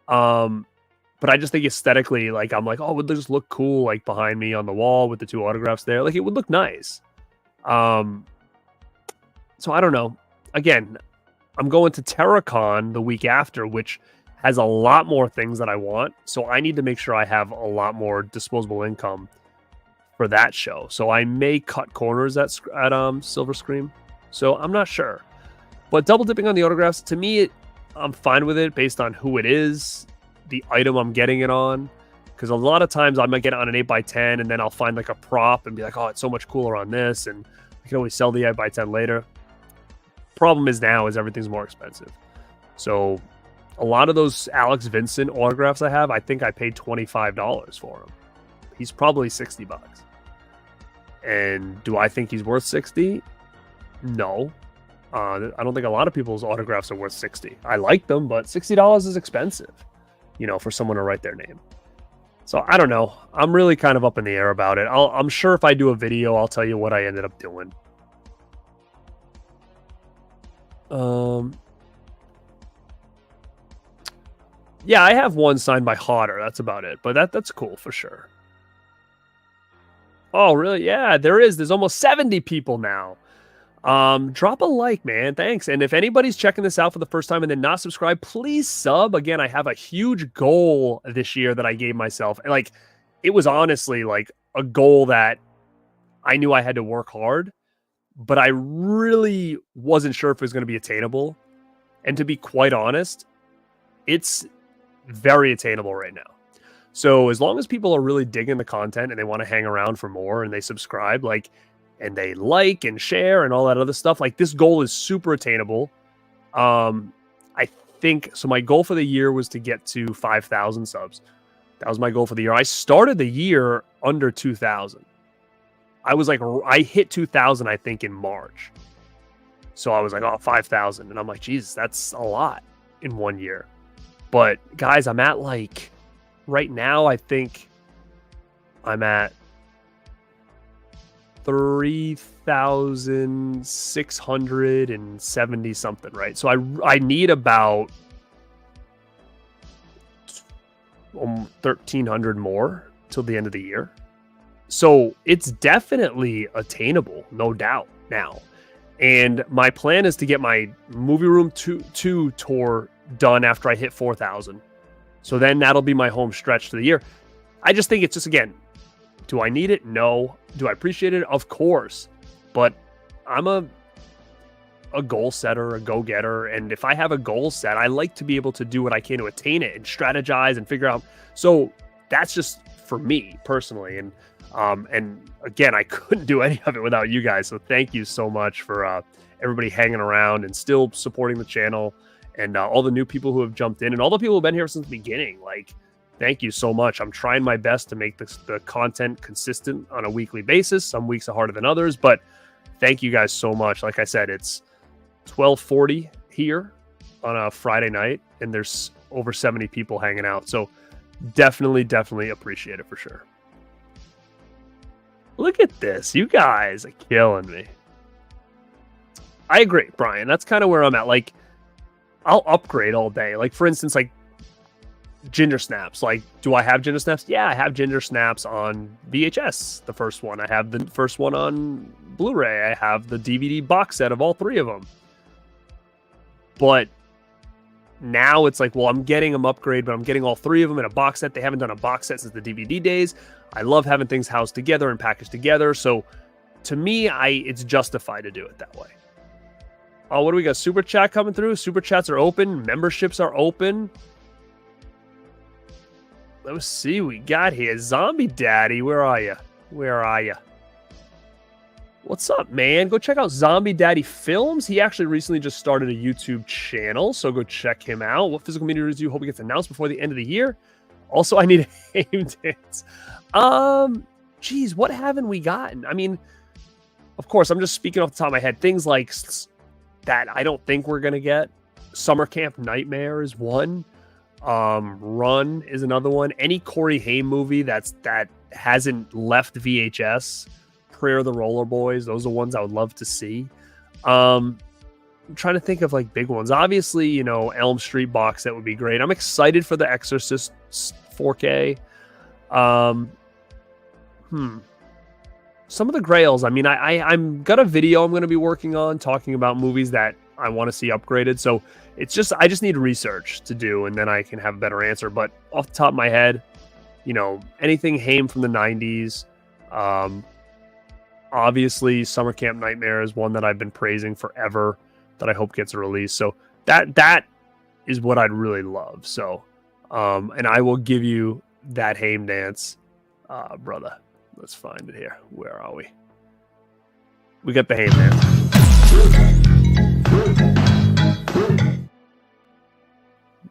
But I just think aesthetically, like, I'm like, oh, would they just look cool, like behind me on the wall with the 2 autographs there? Like, it would look nice. So I don't know. Again, I'm going to TerraCon the week after, which has a lot more things that I want. So I need to make sure I have a lot more disposable income for that show. So I may cut corners at Silver Scream. So I'm not sure. But double dipping on the autographs, to me, I'm fine with it based on who it is, the item I'm getting it on. Because a lot of times I might get it on an 8x10, and then I'll find like a prop and be like, oh, it's so much cooler on this, and I can always sell the 8x10 later. Problem is now is everything's more expensive. So a lot of those Alex Vincent autographs I have, I think I paid $25 for him. He's probably $60. And do I think he's worth $60? No. I don't think a lot of people's autographs are worth $60. I like them, but $60 is expensive, for someone to write their name. So I don't know. I'm really kind of up in the air about it. I'm sure if I do a video, I'll tell you what I ended up doing. Yeah, I have one signed by Hodder. That's about it. But that's cool for sure. Oh, really? Yeah, there is. There's almost 70 people now. Drop a like, man. Thanks. And if anybody's checking this out for the first time and then not subscribed, please sub. Again, I have a huge goal this year that I gave myself. Like, it was honestly like a goal that I knew I had to work hard, but I really wasn't sure if it was going to be attainable. And to be quite honest, it's very attainable right now. So as long as people are really digging the content and they want to hang around for more and they subscribe, and they like and share and all that other stuff, like, this goal is super attainable. I think so. My goal for the year was to get to 5,000 subs. That was my goal for the year. I started the year under 2,000. I hit 2,000, I think, in March. So I was like, oh, 5,000. And I'm like, Jesus, that's a lot in 1 year. But guys, I'm at right now, I think I'm at 3,670 something, right? So I need about 1,300 more till the end of the year. So it's definitely attainable, no doubt now. And my plan is to get my Movie Room 2 tour done after I hit 4,000. So then that'll be my home stretch to the year. I just think it's just, again, do I need it? No. Do I appreciate it? Of course. But I'm a goal setter, a go-getter. And if I have a goal set, I like to be able to do what I can to attain it and strategize and figure out. So that's just for me personally. And again, I couldn't do any of it without you guys. So thank you so much for everybody hanging around and still supporting the channel, and all the new people who have jumped in, and all the people who have been here since the beginning. Like, Thank you so much. I'm trying my best to make the content consistent on a weekly basis. Some weeks are harder than others, but thank you guys so much. Like I said, it's 12:40 here on a Friday night, and there's over 70 people hanging out. So definitely appreciate it for sure. Look at this. You guys are killing me. I agree, Brian. That's kind of where I'm at. Like, I'll upgrade all day. Like, for instance, like Ginger Snaps. Like, do I have Ginger Snaps? Yeah, I have Ginger Snaps on VHS, the first one. I have the first one on Blu-ray. I have the DVD box set of all three of them. But now it's like, well, I'm getting them upgrade, but I'm getting all three of them in a box set. They haven't done a box set since the DVD days. I love having things housed together and packaged together. So to me, it's justified to do it that way. Oh, what do we got? Super chat coming through. Super chats are open. Memberships are open. Let's see what we got here. Zombie Daddy, where are you? Where are you? What's up, man? Go check out Zombie Daddy Films. He actually recently just started a YouTube channel, so go check him out. What physical media review hope it gets announced before the end of the year? Also, I need a game dance. Geez, what haven't we gotten? I mean, of course, I'm just speaking off the top of my head. Things like that I don't think we're going to get. Summer Camp Nightmare is one. Run is another one. Any Corey Haim movie that hasn't left VHS. Prayer of the Roller Boys. Those are ones I would love to see. I'm trying to think of like big ones. Obviously, you know, Elm Street box set would be great. I'm excited for The Exorcist 4K. Some of the grails. I mean, I'm got a video I'm going to be working on talking about movies that I want to see upgraded. So it's just I just need research to do, and then I can have a better answer. But off the top of my head, you know, anything Haim from the 90s. Obviously, Summer Camp Nightmare is one that I've been praising forever that I hope gets a release. So that is what I'd really love. So, and I will give you that Haim dance, brother. Let's find it here. Where are we? We got the Haim dance.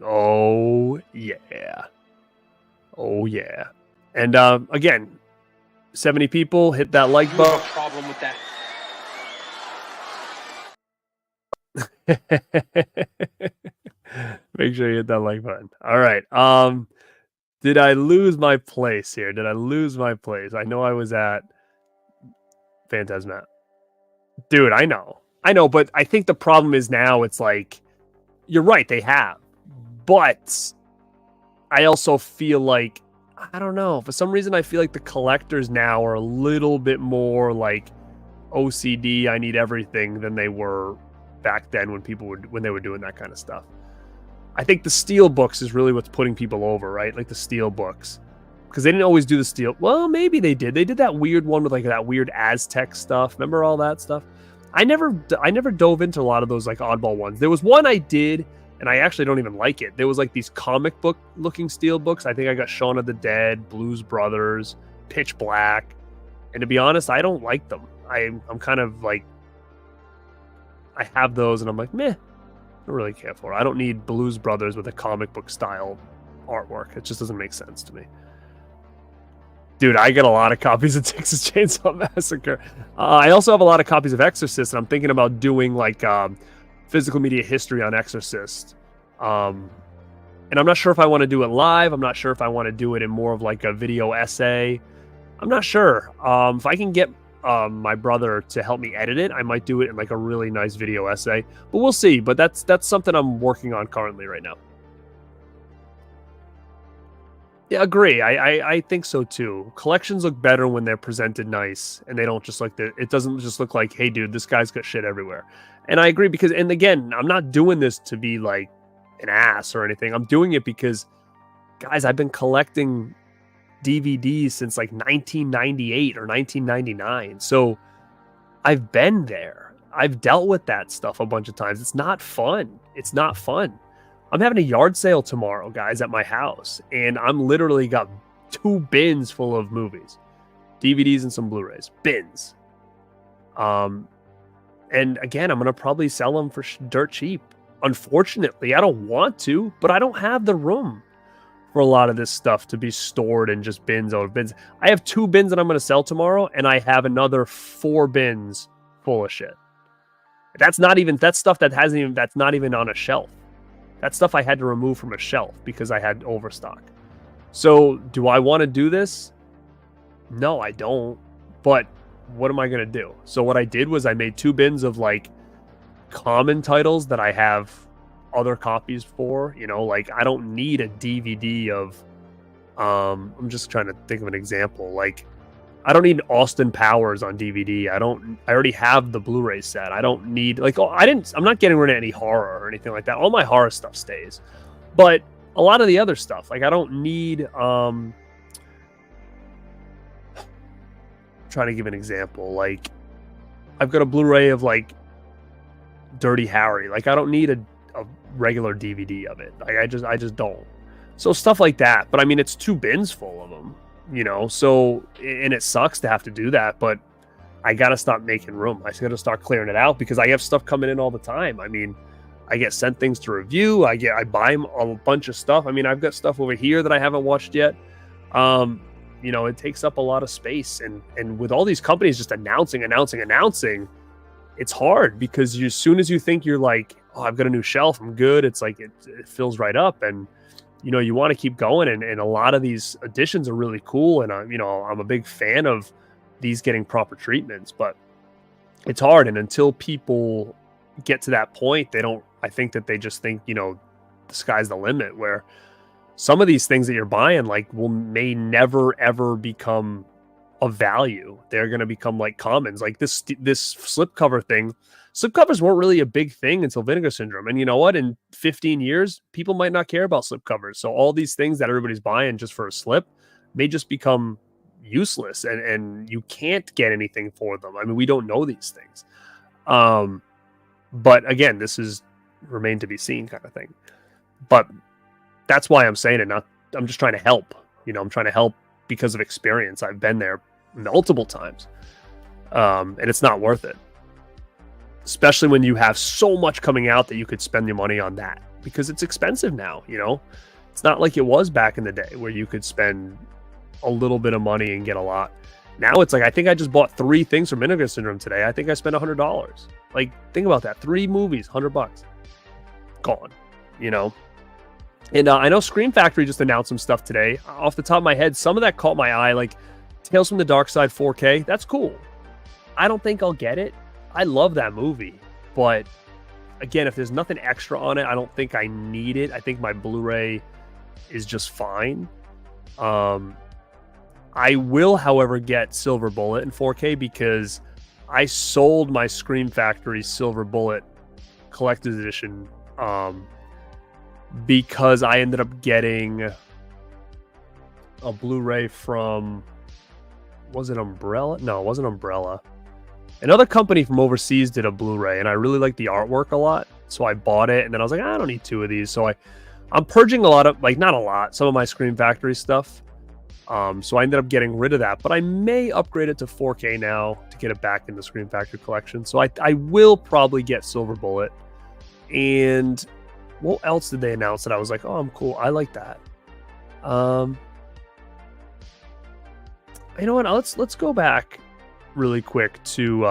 Oh, yeah. Oh, yeah. And again, 70 people, hit that like button. No problem with that. Make sure you hit that like button. All right. Did I lose my place here? Did I lose my place? I know I was at Phantasmat. Dude, I know, but I think the problem is now it's like, you're right, they have. But I also feel like, I don't know, for some reason I feel like the collectors now are a little bit more like OCD, I need everything, than they were back then when they were doing that kind of stuff. I think the steel books is really what's putting people over, right? Like the steel books. Because they didn't always do the steel. Well, maybe they did. They did that weird one with like that weird Aztec stuff. Remember all that stuff? I never dove into a lot of those like oddball ones. There was one I did, and I actually don't even like it. There was like these comic book looking steel books. I think I got Shaun of the Dead, Blues Brothers, Pitch Black. And to be honest, I don't like them. I'm kind of like, I have those and I'm like, meh. I don't really care for it. I don't need Blues Brothers with a comic book style artwork. It just doesn't make sense to me. Dude, I get a lot of copies of Texas Chainsaw Massacre. I also have a lot of copies of Exorcist, and I'm thinking about doing like physical media history on Exorcist. And I'm not sure if I want to do it live. I'm not sure if I want to do it in more of like a video essay. I'm not sure. If I can get my brother to help me edit it, I might do it in like a really nice video essay. But we'll see. But that's something I'm working on currently right now. Yeah, agree. I think so too. Collections look better when they're presented nice, and they don't just like it doesn't just look like, hey, dude, this guy's got shit everywhere. And I agree because, and again, I'm not doing this to be like an ass or anything. I'm doing it because, guys, I've been collecting DVDs since like 1998 or 1999. So I've been there. I've dealt with that stuff a bunch of times. It's not fun. It's not fun. I'm having a yard sale tomorrow, guys, at my house, and I'm literally got 2 bins full of movies, DVDs and some Blu-rays, bins. And again, I'm going to probably sell them for dirt cheap. Unfortunately, I don't want to, but I don't have the room for a lot of this stuff to be stored in just bins over bins. I have 2 bins that I'm going to sell tomorrow, and I have another 4 bins full of shit. That's stuff that's not even on a shelf. That's stuff I had to remove from a shelf because I had overstock. So do I want to do this? No, I don't. But what am I going to do? So what I did was I made 2 bins of like common titles that I have other copies for, like I don't need a DVD of I'm just trying to think of an example. Like I don't need Austin Powers on DVD. I already have the Blu-ray set. I don't need I'm not getting rid of any horror or anything like that. All my horror stuff stays. But a lot of the other stuff, like I don't need trying to give an example. Like I've got a Blu-ray of like Dirty Harry. Like I don't need a regular DVD of it. Like I just don't. So stuff like that. But I mean, it's 2 bins full of them, so, and it sucks to have to do that, but I got to stop making room. I got to start clearing it out because I have stuff coming in all the time. I mean, I get sent things to review. I buy a bunch of stuff. I mean, I've got stuff over here that I haven't watched yet. It takes up a lot of space, and with all these companies just announcing, it's hard because as soon as you think you're like, oh, I've got a new shelf, I'm good, it's like it fills right up, and you want to keep going, and a lot of these additions are really cool, and I'm a big fan of these getting proper treatments, but it's hard, and until people get to that point, I think that they just think the sky's the limit, where some of these things that you're buying may never ever become of value. They're going to become like commons, like this slipcover thing. Slipcovers weren't really a big thing until Vinegar Syndrome, and you know what, in 15 years people might not care about slipcovers, so all these things that everybody's buying just for a slip may just become useless, and you can't get anything for them. I mean, we don't know these things, but again, this is remain to be seen kind of thing. But that's why I'm saying it. I'm just trying to help. I'm trying to help because of experience. I've been there multiple times, and it's not worth it. Especially when you have so much coming out that you could spend your money on that, because it's expensive now. It's not like it was back in the day where you could spend a little bit of money and get a lot. Now it's like, I think I just bought 3 things from Vinegar Syndrome today. I think I spent $100. Like, think about that. 3 movies, $100 gone, And I know ScreamFactory just announced some stuff today. Off the top of my head, some of that caught my eye, like Tales from the Dark Side 4K. That's cool. I don't think I'll get it. I love that movie. But again, if there's nothing extra on it, I don't think I need it. I think my Blu-ray is just fine. I will, however, get Silver Bullet in 4K because I sold my ScreamFactory Silver Bullet Collector's Edition because I ended up getting a Blu-ray from, was it Umbrella? No, it wasn't Umbrella. Another company from overseas did a Blu-ray, and I really liked the artwork a lot, so I bought it, and then I was like, I don't need 2 of these. So I'm purging a lot of, not a lot, some of my ScreamFactory stuff. So I ended up getting rid of that, but I may upgrade it to 4K now to get it back in the ScreamFactory collection. So I will probably get Silver Bullet. And what else did they announce that I was like, oh, I'm cool, I like that. You know what? Let's go back really quick to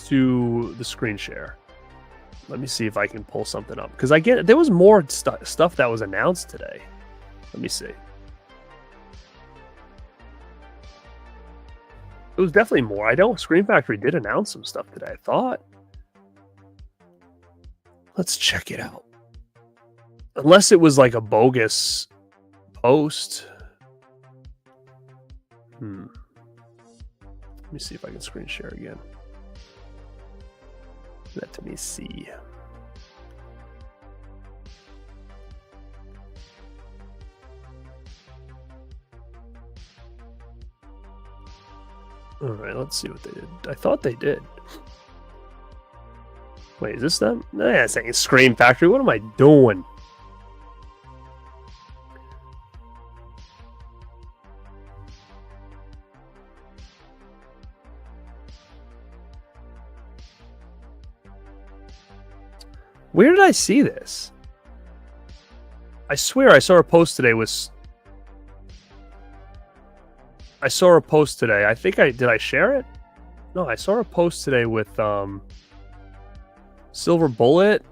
the screen share. Let me see if I can pull something up, because there was more stuff that was announced today. Let me see. It was definitely more. I know ScreamFactory did announce some stuff today, I thought. Let's check it out. Unless it was like a bogus post. Let me see if I can screen share again. Let me see. All right, let's see what they did. I thought they did. Wait, is this them? Nah, it's saying ScreamFactory. What am I doing? Where did I see this? I swear I saw a post today with... I saw a post today. I think I... Did I share it? No, I saw a post today with Silver Bullet.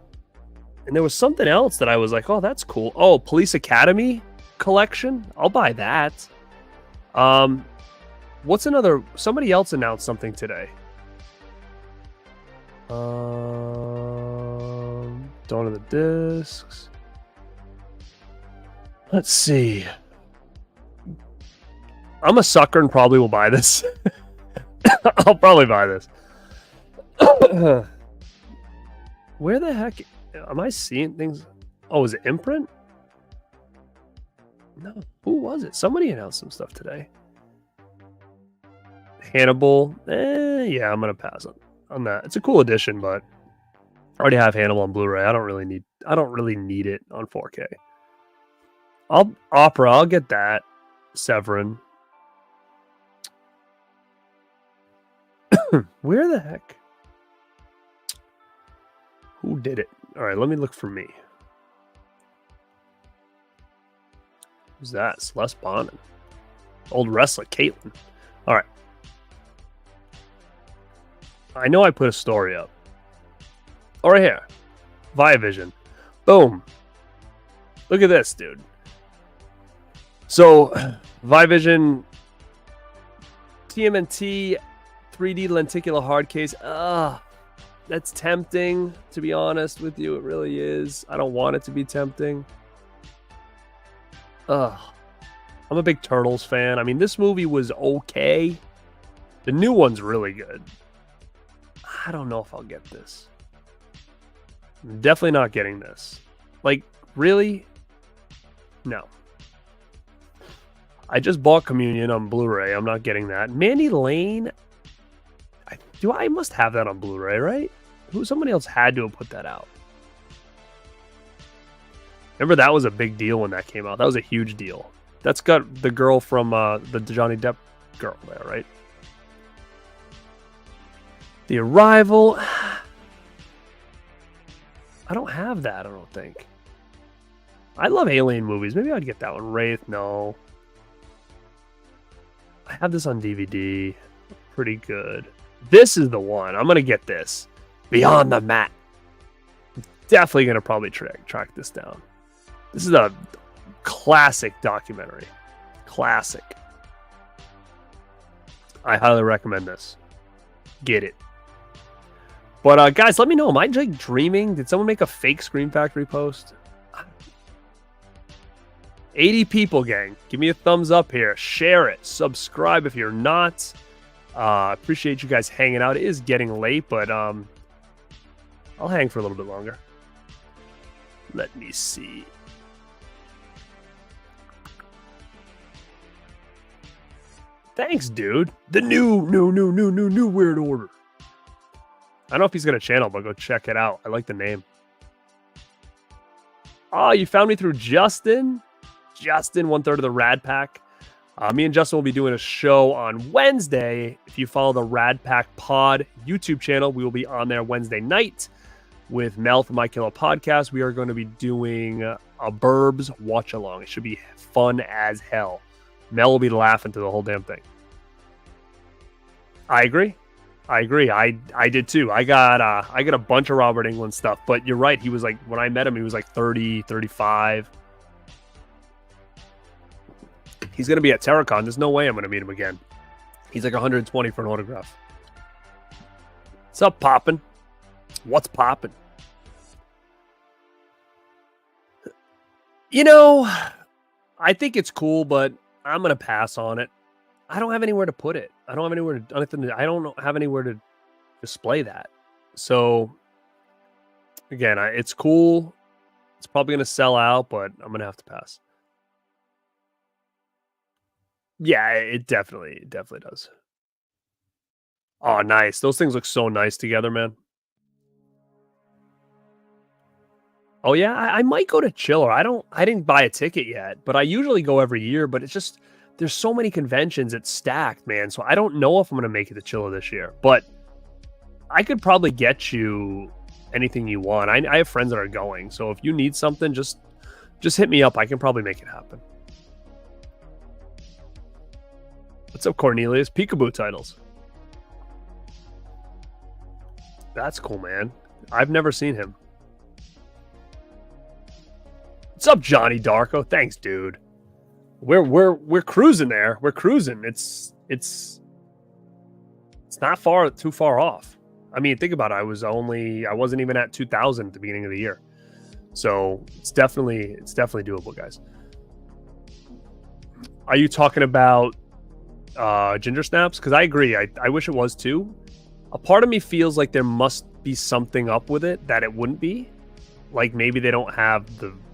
And there was something else that I was like, oh, that's cool. Oh, Police Academy collection? I'll buy that. What's another... Somebody else announced something today. Dawn of the Discs. Let's see. I'm a sucker and probably will buy this. I'll probably buy this. Where the heck am I seeing things? Oh, is it Imprint? No. Who was it? Somebody announced some stuff today. Hannibal. Yeah, I'm gonna pass on that. It's a cool edition, but I already have Hannibal on Blu-ray. I don't really need it on 4K. I'll get that. Severin. Where the heck? Who did it? All right, let me look for me. Who's that? Celeste Bonin. Old wrestler, Caitlin. All right. I know I put a story up. Oh, right here. Viavision. Boom. Look at this, dude. So, Viavision TMNT 3D lenticular hard case. That's tempting, to be honest with you. It really is. I don't want it to be tempting. I'm a big Turtles fan. I mean, this movie was okay. The new one's really good. I don't know if I'll get this. I'm definitely not getting this. Like, really? No. I just bought Communion on Blu-ray. I'm not getting that. Mandy Lane. I must have that on Blu-ray, right? Somebody else had to have put that out. Remember, that was a big deal when that came out. That was a huge deal. That's got the girl from the Johnny Depp girl there, right? The Arrival. I don't have that, I don't think. I love alien movies. Maybe I'd get that one. Wraith, no. I have this on DVD. Pretty good. This is the one. I'm going to get this. Beyond the Mat. Definitely going to probably track this down. This is a classic documentary. Classic. I highly recommend this. Get it. But guys, let me know. Am I like dreaming? Did someone make a fake ScreamFactory post? 80 people, gang. Give me a thumbs up here. Share it. Subscribe if you're not. Appreciate you guys hanging out. It is getting late, but I'll hang for a little bit longer. Let me see. Thanks, dude. The new Weird Order. I don't know if he's got a channel, but go check it out. I like the name. Oh, you found me through Justin? Justin, 1/3 of the Rad Pack. Me and Justin will be doing a show on Wednesday. If you follow the Rad Pack Pod YouTube channel, we will be on there Wednesday night with Mel from My Killer Podcast. We are going to be doing a Burbs watch along. It should be fun as hell. Mel will be laughing through the whole damn thing. I agree. I did too. I got a bunch of Robert Englund stuff, but you're right. He was like, when I met him, he was like 30, 35. He's going to be at Terracon. There's no way I'm going to meet him again. He's like 120 for an autograph. What's up, poppin'? What's poppin'? You know, I think it's cool, but I'm going to pass on it. I don't have anywhere to put it. I don't have anywhere to display that. So, again, it's cool. It's probably going to sell out, but I'm going to have to pass. Yeah, it definitely does. Oh, nice. Those things look so nice together, man. Oh yeah, I might go to Chiller. I didn't buy a ticket yet, but I usually go every year, but it's just there's so many conventions, it's stacked, man. So I don't know if I'm gonna make it to Chiller this year. But I could probably get you anything you want. I have friends that are going, so if you need something, just Just hit me up. I can probably make it happen. What's up, Cornelius? Peekaboo titles. That's cool, man. I've never seen him. What's up, Johnny Darko? Thanks, dude. We're cruising there. We're cruising. It's not too far off. I mean, think about it. I wasn't even at 2,000 at the beginning of the year. So it's definitely doable, guys. Are you talking about Ginger Snaps? Because I agree. I wish it was too. A part of me feels like there must be something up with it that it wouldn't be. Like maybe they don't have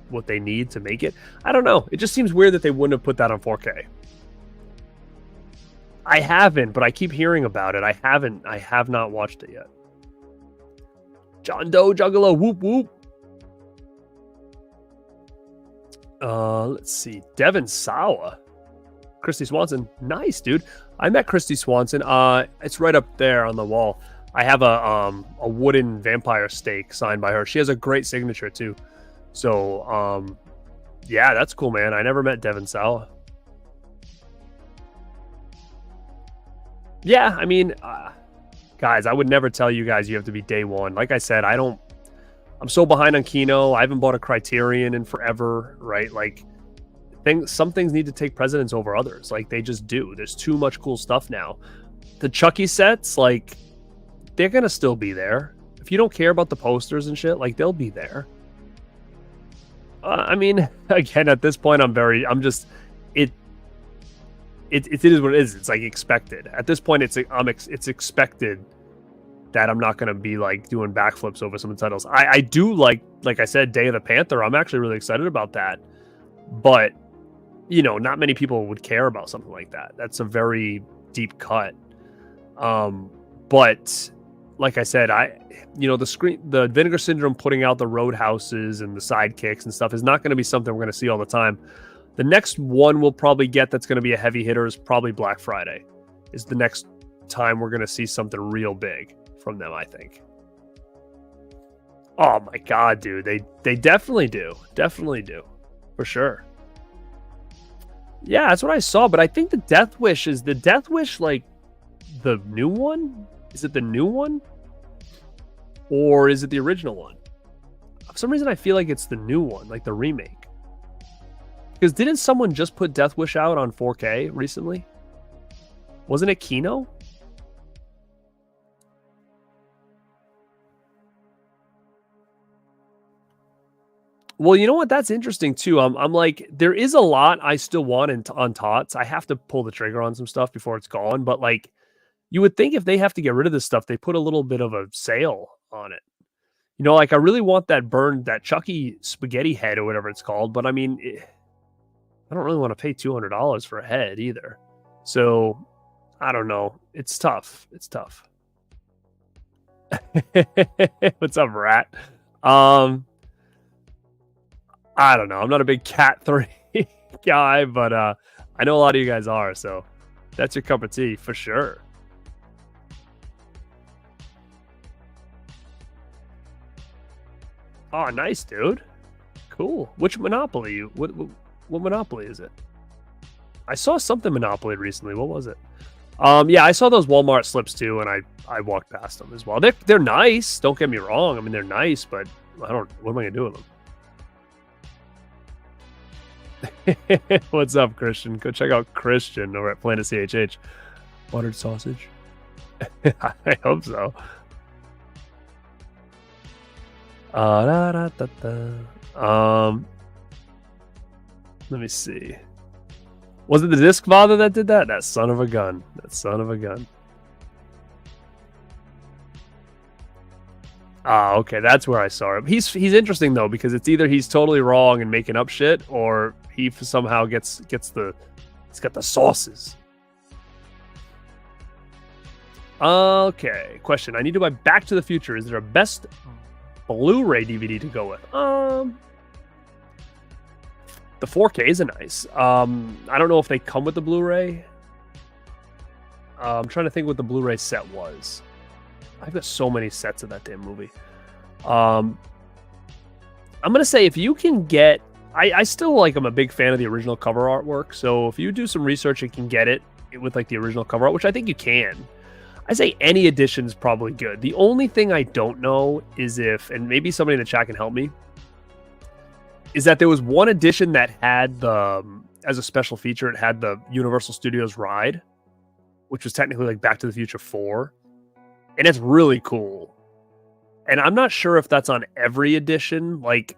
what they need to make it. I don't know. It just seems weird that they wouldn't have put that on 4K. I haven't, but I keep hearing about it. I have not watched it yet. John Doe Juggalo, whoop whoop. Let's see. Devin Sawa. Christy Swanson. Nice, dude. I met Christy Swanson. It's right up there on the wall. I have a wooden vampire stake signed by her. She has a great signature too. So, yeah, that's cool, man. I never met Devin Sawa. Yeah, I mean, guys, I would never tell you guys you have to be day one. Like I said, I'm so behind on Kino. I haven't bought a Criterion in forever, right? Like, some things need to take precedence over others. Like, they just do. There's too much cool stuff now. The Chucky sets, like, they're going to still be there. If you don't care about the posters and shit, like, they'll be there. I mean, again, at this point, it is what it is. It's like expected. At this point, it's expected that I'm not going to be like doing backflips over some of the titles. I do like I said, Day of the Panther. I'm actually really excited about that. But, you know, not many people would care about something like that. That's a very deep cut. But like I said, the Vinegar Syndrome putting out the Roadhouses and the sidekicks and stuff is not going to be something we're going to see all the time. The next one we'll probably get that's going to be a heavy hitter is probably Black Friday. Is the next time we're going to see something real big from them, I think. Oh my god, dude. They definitely do. Definitely do. For sure. Yeah, that's what I saw, but I think the Death Wish like the new one? Is it the new one? Or is it the original one? For some reason I feel like it's the new one, like the remake. Because didn't someone just put Death Wish out on 4K recently? Wasn't it Kino? Well, you know what? That's interesting too. I'm like, there is a lot I still want on TOTS. I have to pull the trigger on some stuff before it's gone. But like, you would think if they have to get rid of this stuff, they put a little bit of a sale on it. You know, like I really want that Chucky spaghetti head or whatever it's called. But I mean, I don't really want to pay $200 for a head either. So I don't know. It's tough. It's tough. What's up, Rat? I don't know. I'm not a big Cat 3 guy, but I know a lot of you guys are, so that's your cup of tea for sure. Oh, nice, dude. Cool. Which Monopoly? What Monopoly is it? I saw something Monopoly recently. What was it? Yeah, I saw those Walmart slips too, and I walked past them as well. They're nice. Don't get me wrong. I mean, they're nice, but what am I gonna do with them? What's up, Christian? Go check out Christian over at Planet CHH. Buttered sausage? I hope so. Let me see. Was it the Disc Father that did that? That son of a gun. That son of a gun. Ah, okay, that's where I saw him. He's interesting though, because it's either he's totally wrong and making up shit, or he somehow he's got the sauces. Okay, question. I need to buy Back to the Future. Is there a best Blu-ray DVD to go with? The 4K is nice. I don't know if they come with the Blu-ray. I'm trying to think what the Blu-ray set was. I've got so many sets of that damn movie. I'm gonna say if you can get I still like. I'm a big fan of the original cover artwork. So if you do some research and can get it with like the original cover art, which I think you can, I say any edition is probably good. The only thing I don't know is if, and maybe somebody in the chat can help me, is that there was one edition that had the, as a special feature, it had the Universal Studios ride, which was technically like Back to the Future 4. And it's really cool. And I'm not sure if that's on every edition. Like,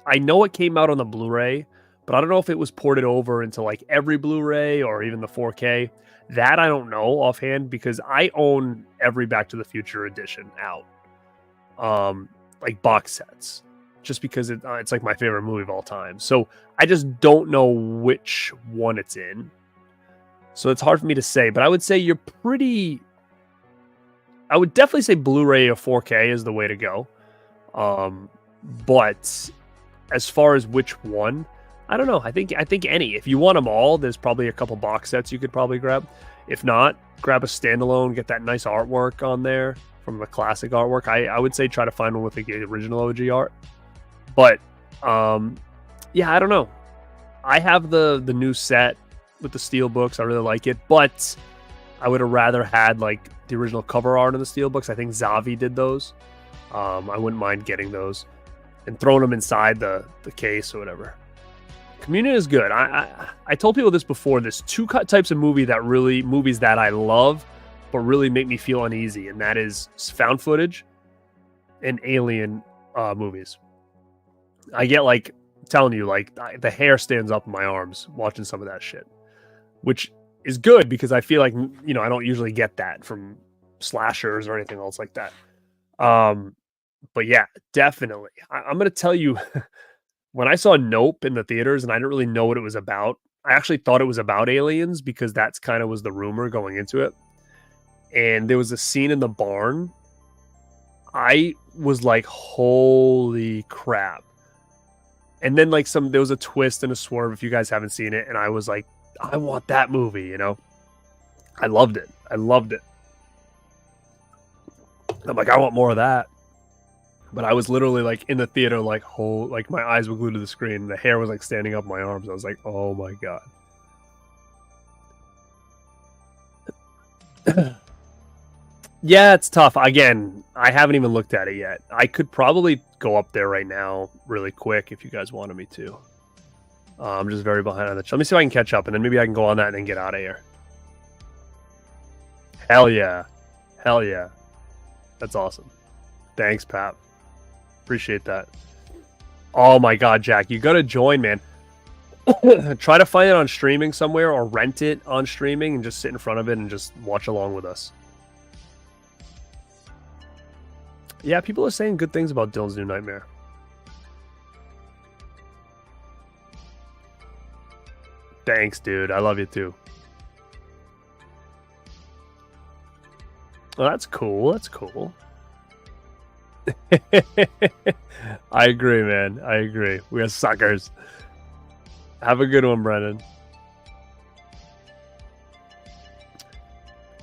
I know it came out on the Blu-ray, but I don't know if it was ported over into like every Blu-ray or even the 4K. That I don't know offhand, because I own every Back to the Future edition out. Like box sets. Just because it's like my favorite movie of all time. So I just don't know which one it's in. So it's hard for me to say, but I would say you're pretty... I would definitely say Blu-ray or 4K is the way to go. But as far as which one, I don't know. I think any. If you want them all, there's probably a couple box sets you could probably grab. If not, grab a standalone, get that nice artwork on there from the classic artwork. I would say try to find one with the original OG art. But yeah, I don't know. I have the new set with the steel books. I really like it, but I would have rather had like the original cover art in the steel books. I think Zavi did those. I wouldn't mind getting those and throwing them inside the case or whatever. Communion is good. I told people this before. There's two types of movies that I love, but really make me feel uneasy, and that is found footage and alien movies. I get like telling you, like the hair stands up in my arms watching some of that shit, which is good because I feel like, you know, I don't usually get that from slashers or anything else like that. But yeah, definitely. I'm going to tell you, when I saw Nope in the theaters and I didn't really know what it was about, I actually thought it was about aliens because that's kind of was the rumor going into it. And there was a scene in the barn. I was like, holy crap. And then like there was a twist and a swerve if you guys haven't seen it. And I was like, I want that movie, you know? I loved it. I'm like, I want more of that. But I was literally like in the theater, like like my eyes were glued to the screen and the hair was like standing up my arms. I was like, oh my God. Yeah, it's tough. Again, I haven't even looked at it yet. I could probably go up there right now really quick if you guys wanted me to. I'm just very behind on the... Let me see if I can catch up, and then maybe I can go on that and then get out of here. Hell yeah. Hell yeah. That's awesome. Thanks, Pap. Appreciate that. Oh my God, Jack. You gotta join, man. Try to find it on streaming somewhere or rent it on streaming and just sit in front of it and just watch along with us. Yeah, people are saying good things about Dylan's New Nightmare. Thanks, dude. I love you too. Well, that's cool. That's cool. I agree, man. I agree. We are suckers. Have a good one, Brennan.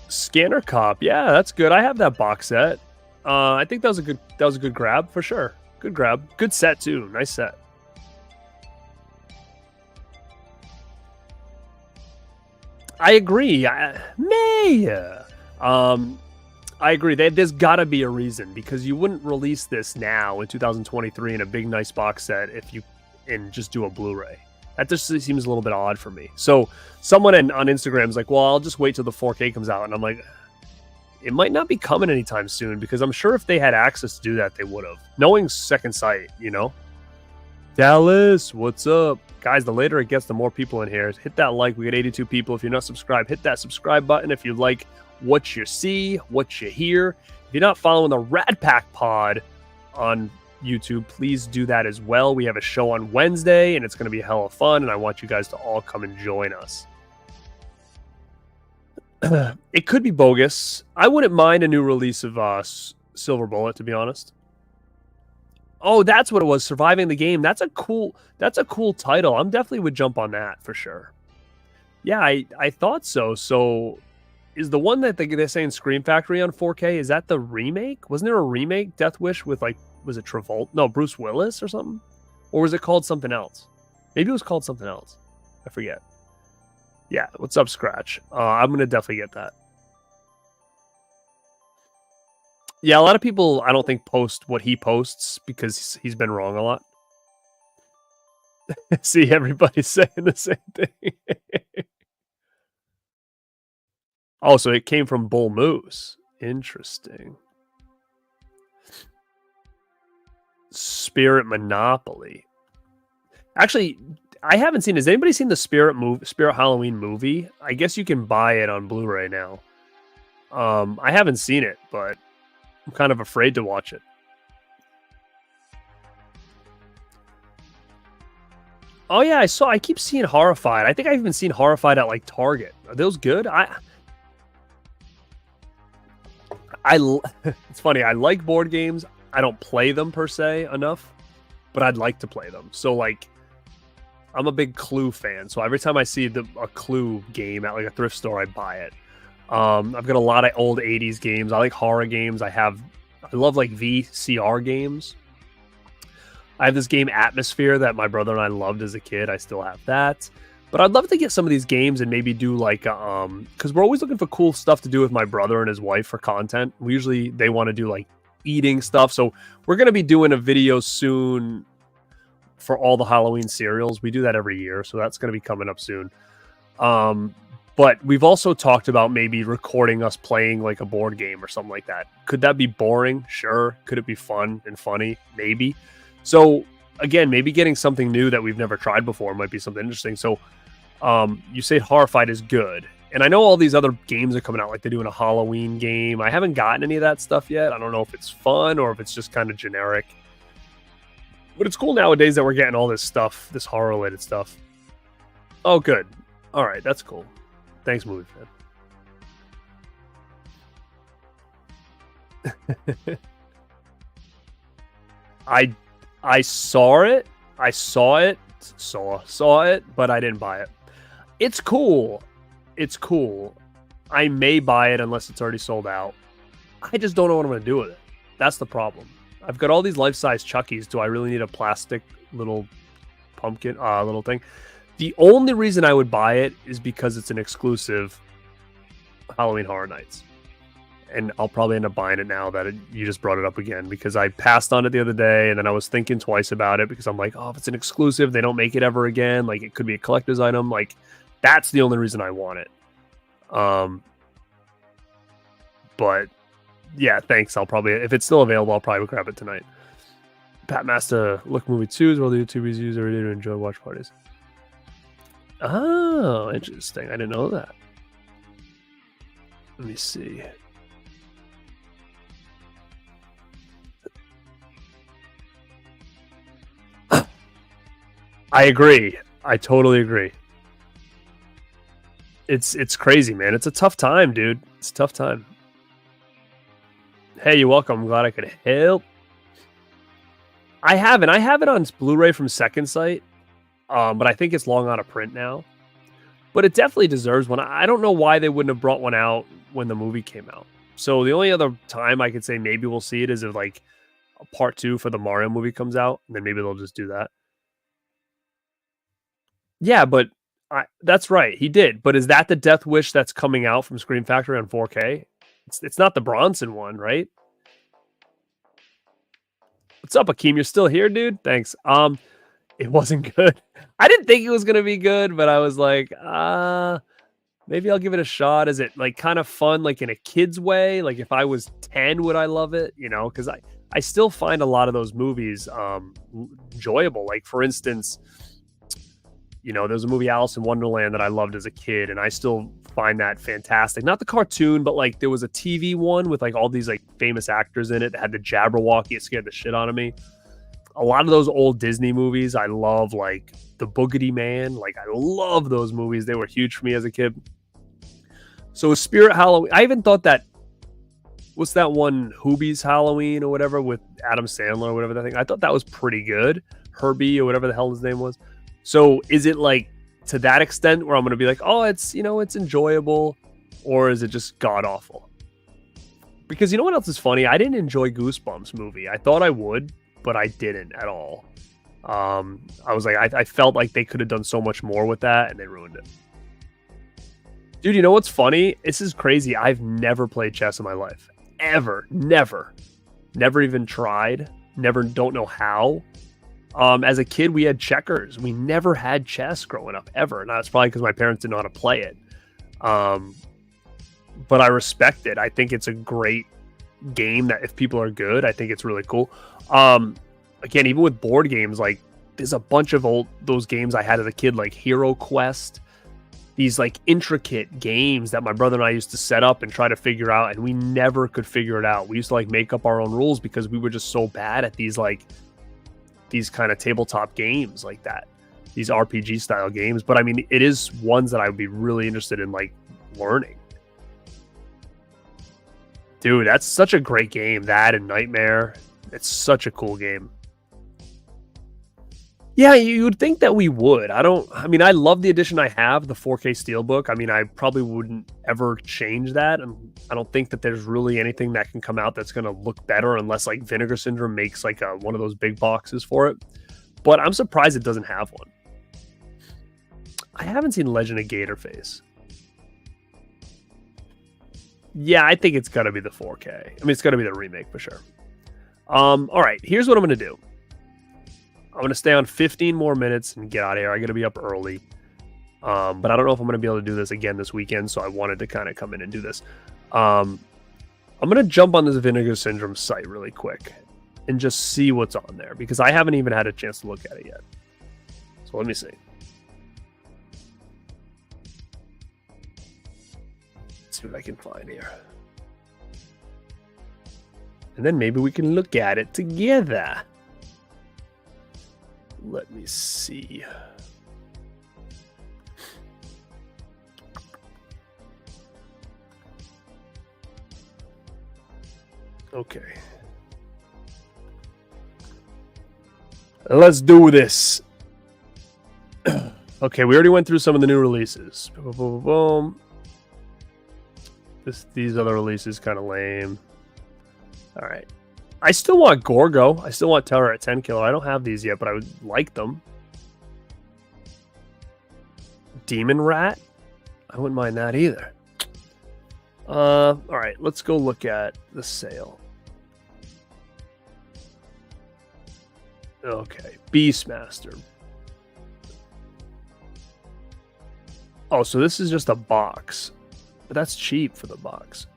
Scanner Cop. Yeah, that's good. I have that box set. I think that was a good grab for sure. Good grab. Good set too. Nice set. I agree. I agree. There's got to be a reason, because you wouldn't release this now in 2023 in a big nice box set and just do a Blu-ray. That just seems a little bit odd for me. So someone on Instagram is like, well, I'll just wait till the 4K comes out. And I'm like, it might not be coming anytime soon, because I'm sure if they had access to do that, they would have. Knowing Second Sight, you know? Dallas, what's up? Guys, the later it gets, the more people in here. Hit that like. We got 82 people. If you're not subscribed, hit that subscribe button if you like what you see, what you hear. If you're not following the Rad Pack Pod on YouTube, please do that as well. We have a show on Wednesday, and it's going to be hella fun, and I want you guys to all come and join us. It could be bogus. I wouldn't mind a new release of Silver Bullet, to be honest. Oh, that's what it was. Surviving the Game. That's a cool title. I'm definitely would jump on that for sure. Yeah, I thought so. So is the one that they're saying ScreamFactory on 4K, is that the remake? Wasn't there a remake, Death Wish, with like, was it Travolta? No, Bruce Willis or something? Or was it called something else? Maybe it was called something else. I forget. Yeah, what's up, Scratch? I'm going to definitely get that. Yeah, a lot of people, I don't think, post what he posts because he's been wrong a lot. See, everybody's saying the same thing. Oh, so it came from Bull Moose. Interesting. Spirit Monopoly. Actually, I haven't seen. Has anybody seen the Spirit Halloween movie? I guess you can buy it on Blu-ray now. I haven't seen it, but I'm kind of afraid to watch it. Oh yeah, I keep seeing Horrified. I think I've even seen Horrified at like Target. Are those good? It's funny. I like board games. I don't play them per se enough, but I'd like to play them. So like, I'm a big Clue fan. So every time I see a Clue game at like a thrift store, I buy it. I've got a lot of old 80s games. I like horror games. I love like VCR games. I have this game Atmosphere that my brother and I loved as a kid. I still have that. But I'd love to get some of these games and maybe do like, because we're always looking for cool stuff to do with my brother and his wife for content. They want to do like eating stuff. So we're going to be doing a video soon for all the Halloween cereals. We do that every year. So that's going to be coming up soon. But we've also talked about maybe recording us playing like a board game or something like that. Could that be boring? Sure. Could it be fun and funny? Maybe. So again, maybe getting something new that we've never tried before might be something interesting. So you say Horrified is good. And I know all these other games are coming out, like they're doing a Halloween game. I haven't gotten any of that stuff yet. I don't know if it's fun or if it's just kind of generic. But it's cool nowadays that we're getting all this stuff, this horror-related stuff. Oh, good. All right, that's cool. Thanks, movie fan. I saw it. Saw it, but I didn't buy it. It's cool. It's cool. I may buy it unless it's already sold out. I just don't know what I'm going to do with it. That's the problem. I've got all these life-size Chuckies. Do I really need a plastic little pumpkin, little thing? The only reason I would buy it is because it's an exclusive Halloween Horror Nights. And I'll probably end up buying it now that you just brought it up again, because I passed on it the other day and then I was thinking twice about it because I'm like, oh, if it's an exclusive, they don't make it ever again. Like, it could be a collector's item. Like, that's the only reason I want it. But yeah, thanks. I'll probably, if it's still available, I'll probably grab it tonight. Pat Master Look Movie 2 is where the YouTubers use every day to enjoy watch parties. Oh, interesting. I didn't know that. Let me see. I agree. I totally agree. It's crazy, man. It's a tough time, dude. It's a tough time. Hey, you're welcome. I'm glad I could help. I have it on Blu-ray from Second Sight, but I think it's long out of print now. But it definitely deserves one. I don't know why they wouldn't have brought one out when the movie came out. So the only other time I could say maybe we'll see it is if like a part 2 for the Mario movie comes out, and then maybe they'll just do that. Yeah, but that's right. He did. But is that the Death Wish that's coming out from ScreamFactory on 4K? It's not the Bronson one, right? What's up, Akeem? You're still here, dude? Thanks. It wasn't good. I didn't think it was gonna be good, but I was like, maybe I'll give it a shot. Is it like kind of fun, like in a kid's way? Like if I was 10, would I love it? You know, because I still find a lot of those movies enjoyable. Like for instance, you know, there's a movie Alice in Wonderland that I loved as a kid, and I still find that fantastic. Not the cartoon, but like there was a TV one with like all these like famous actors in it that had the Jabberwocky. It scared the shit out of me. A lot of those old Disney movies, I love, like The Boogity Man. Like I love those movies. They were huge for me as a kid. So Spirit Halloween, I even thought that, what's that one, Hoobie's Halloween or whatever with Adam Sandler or whatever that thing? I thought that was pretty good. Herbie or whatever the hell his name was. So is it like to that extent where I'm going to be like, oh, it's, you know, it's enjoyable, or is it just god awful? Because you know what else is funny? I didn't enjoy Goosebumps movie. I thought I would, but I didn't at all. I was like, I felt like they could have done so much more with that, and they ruined it. Dude, you know what's funny? This is crazy. I've never played chess in my life. Ever. Never. Never even tried. Never, don't know how. As a kid, we had checkers. We never had chess growing up, ever. And that's probably because my parents didn't know how to play it. But I respect it. I think it's a great game that if people are good, I think it's really cool. Again, even with board games, like there's a bunch of those games I had as a kid, like Hero Quest, these like intricate games that my brother and I used to set up and try to figure out, and we never could figure it out. We used to like make up our own rules because we were just so bad at these kind of tabletop games like that, these RPG style games. But I mean, it is ones that I would be really interested in like learning. Dude, that's such a great game. That and Nightmare. It's such a cool game. Yeah, you would think that we would. I mean, I love the edition I have, the 4K Steelbook. I mean, I probably wouldn't ever change that. And I don't think that there's really anything that can come out that's going to look better unless like Vinegar Syndrome makes like one of those big boxes for it. But I'm surprised it doesn't have one. I haven't seen Legend of Gatorface. Yeah, I think it's got to be the 4K. I mean, it's got to be the remake for sure. All right, here's what I'm going to do. I'm going to stay on 15 more minutes and get out of here. I got to be up early. But I don't know if I'm going to be able to do this again this weekend, so I wanted to kind of come in and do this. I'm going to jump on this Vinegar Syndrome site really quick and just see what's on there, because I haven't even had a chance to look at it yet. So let me see. Let's see what I can find here. And then maybe we can look at it together. Let me see. Okay. Let's do this. Okay, we already went through some of the new releases. Boom, boom, boom. These other releases kind of lame. All right. I still want Gorgo. I still want Terror at 10 Killer. I don't have these yet, but I would like them. Demon Rat? I wouldn't mind that either. All right, let's go look at the sale. Okay, Beastmaster. Oh, so this is just a box. But that's cheap for the box.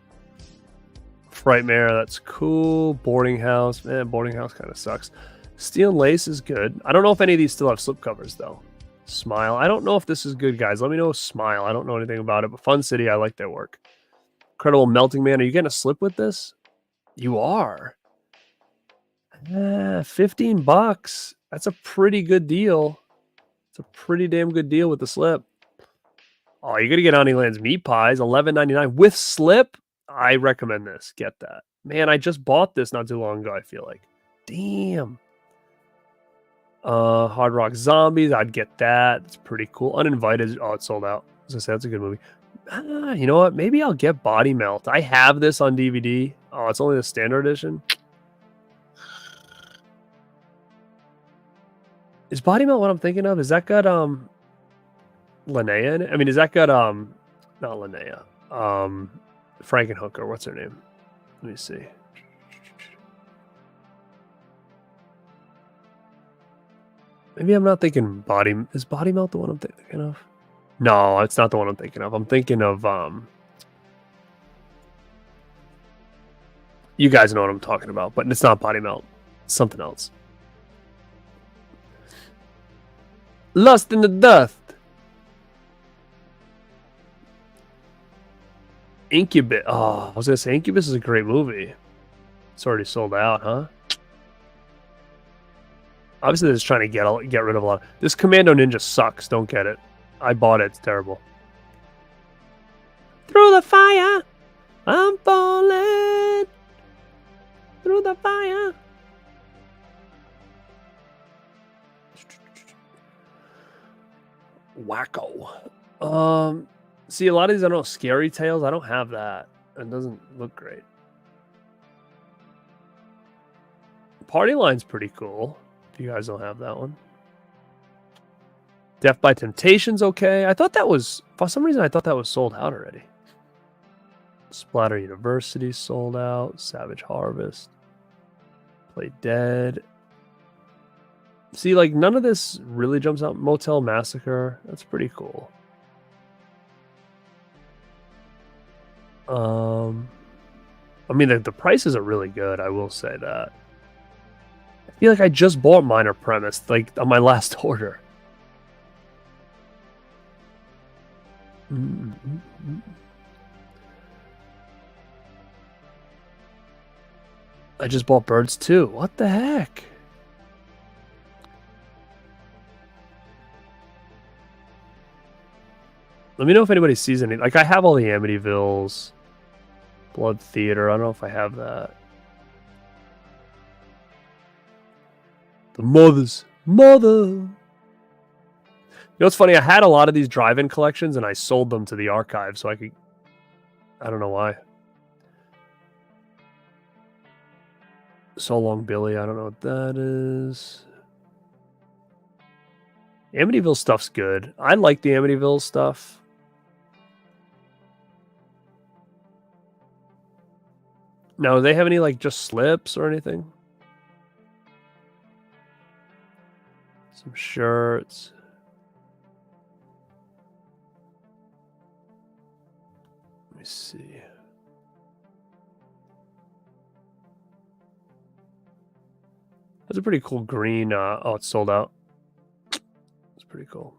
Frightmare, that's cool. Boarding House, man, Boarding House kind of sucks. Steel and Lace is good. I don't know if any of these still have slipcovers, though. Smile, I don't know if this is good, guys. Let me know. Smile, I don't know anything about it, but Fun City, I like their work. Incredible Melting Man, are you getting a slip with this? You are. 15 bucks. That's a pretty good deal. It's a pretty damn good deal with the slip. Oh, you're going to get Honeyland's Meat Pies, $11.99 with slip. I recommend this. Get that. Man, I just bought this not too long ago, I feel like. Damn. Hard Rock Zombies, I'd get that. It's pretty cool. Uninvited, oh, it's sold out. I was going to say, that's a good movie. You know what? Maybe I'll get Body Melt. I have this on DVD. Oh, it's only the standard edition. Is Body Melt what I'm thinking of? Is that got Linnea in it? I mean, is that got not Linnea. Frankenhooker, what's her name? Let me see. Maybe I'm not thinking Body... Is Body Melt the one I'm thinking of? No, it's not the one I'm thinking of. I'm thinking of... You guys know what I'm talking about, but it's not Body Melt. It's something else. Lust in the Dust. Incubus. Oh, I was going to say, Incubus is a great movie. It's already sold out, huh? Obviously, they're just trying to get rid of a lot. This Commando Ninja sucks. Don't get it. I bought it. It's terrible. Through the fire, I'm falling. Through the fire. Wacko. See, a lot of these, I don't know, Scary Tales. I don't have that. It doesn't look great. Party Line's pretty cool. If you guys don't have that one. Death by Temptation's okay. I thought that was, for some reason, I thought that was sold out already. Splatter University sold out. Savage Harvest. Play Dead. See, like, none of this really jumps out. Motel Massacre. That's pretty cool. I mean, the prices are really good. I will say that. I feel like I just bought Minor Premise, like, on my last order. I just bought Birds too. What the heck? Let me know if anybody sees any. Like, I have all the Amityvilles. Blood Theater. I don't know if I have that. The Mother. You know what's funny? I had a lot of these drive-in collections, and I sold them to the archive so I could... I don't know why. So Long Billy. I don't know what that is. Amityville stuff's good. I like the Amityville stuff. Now, do they have any, like, just slips or anything? Some shirts. Let me see. That's a pretty cool green. Oh, it's sold out. It's pretty cool.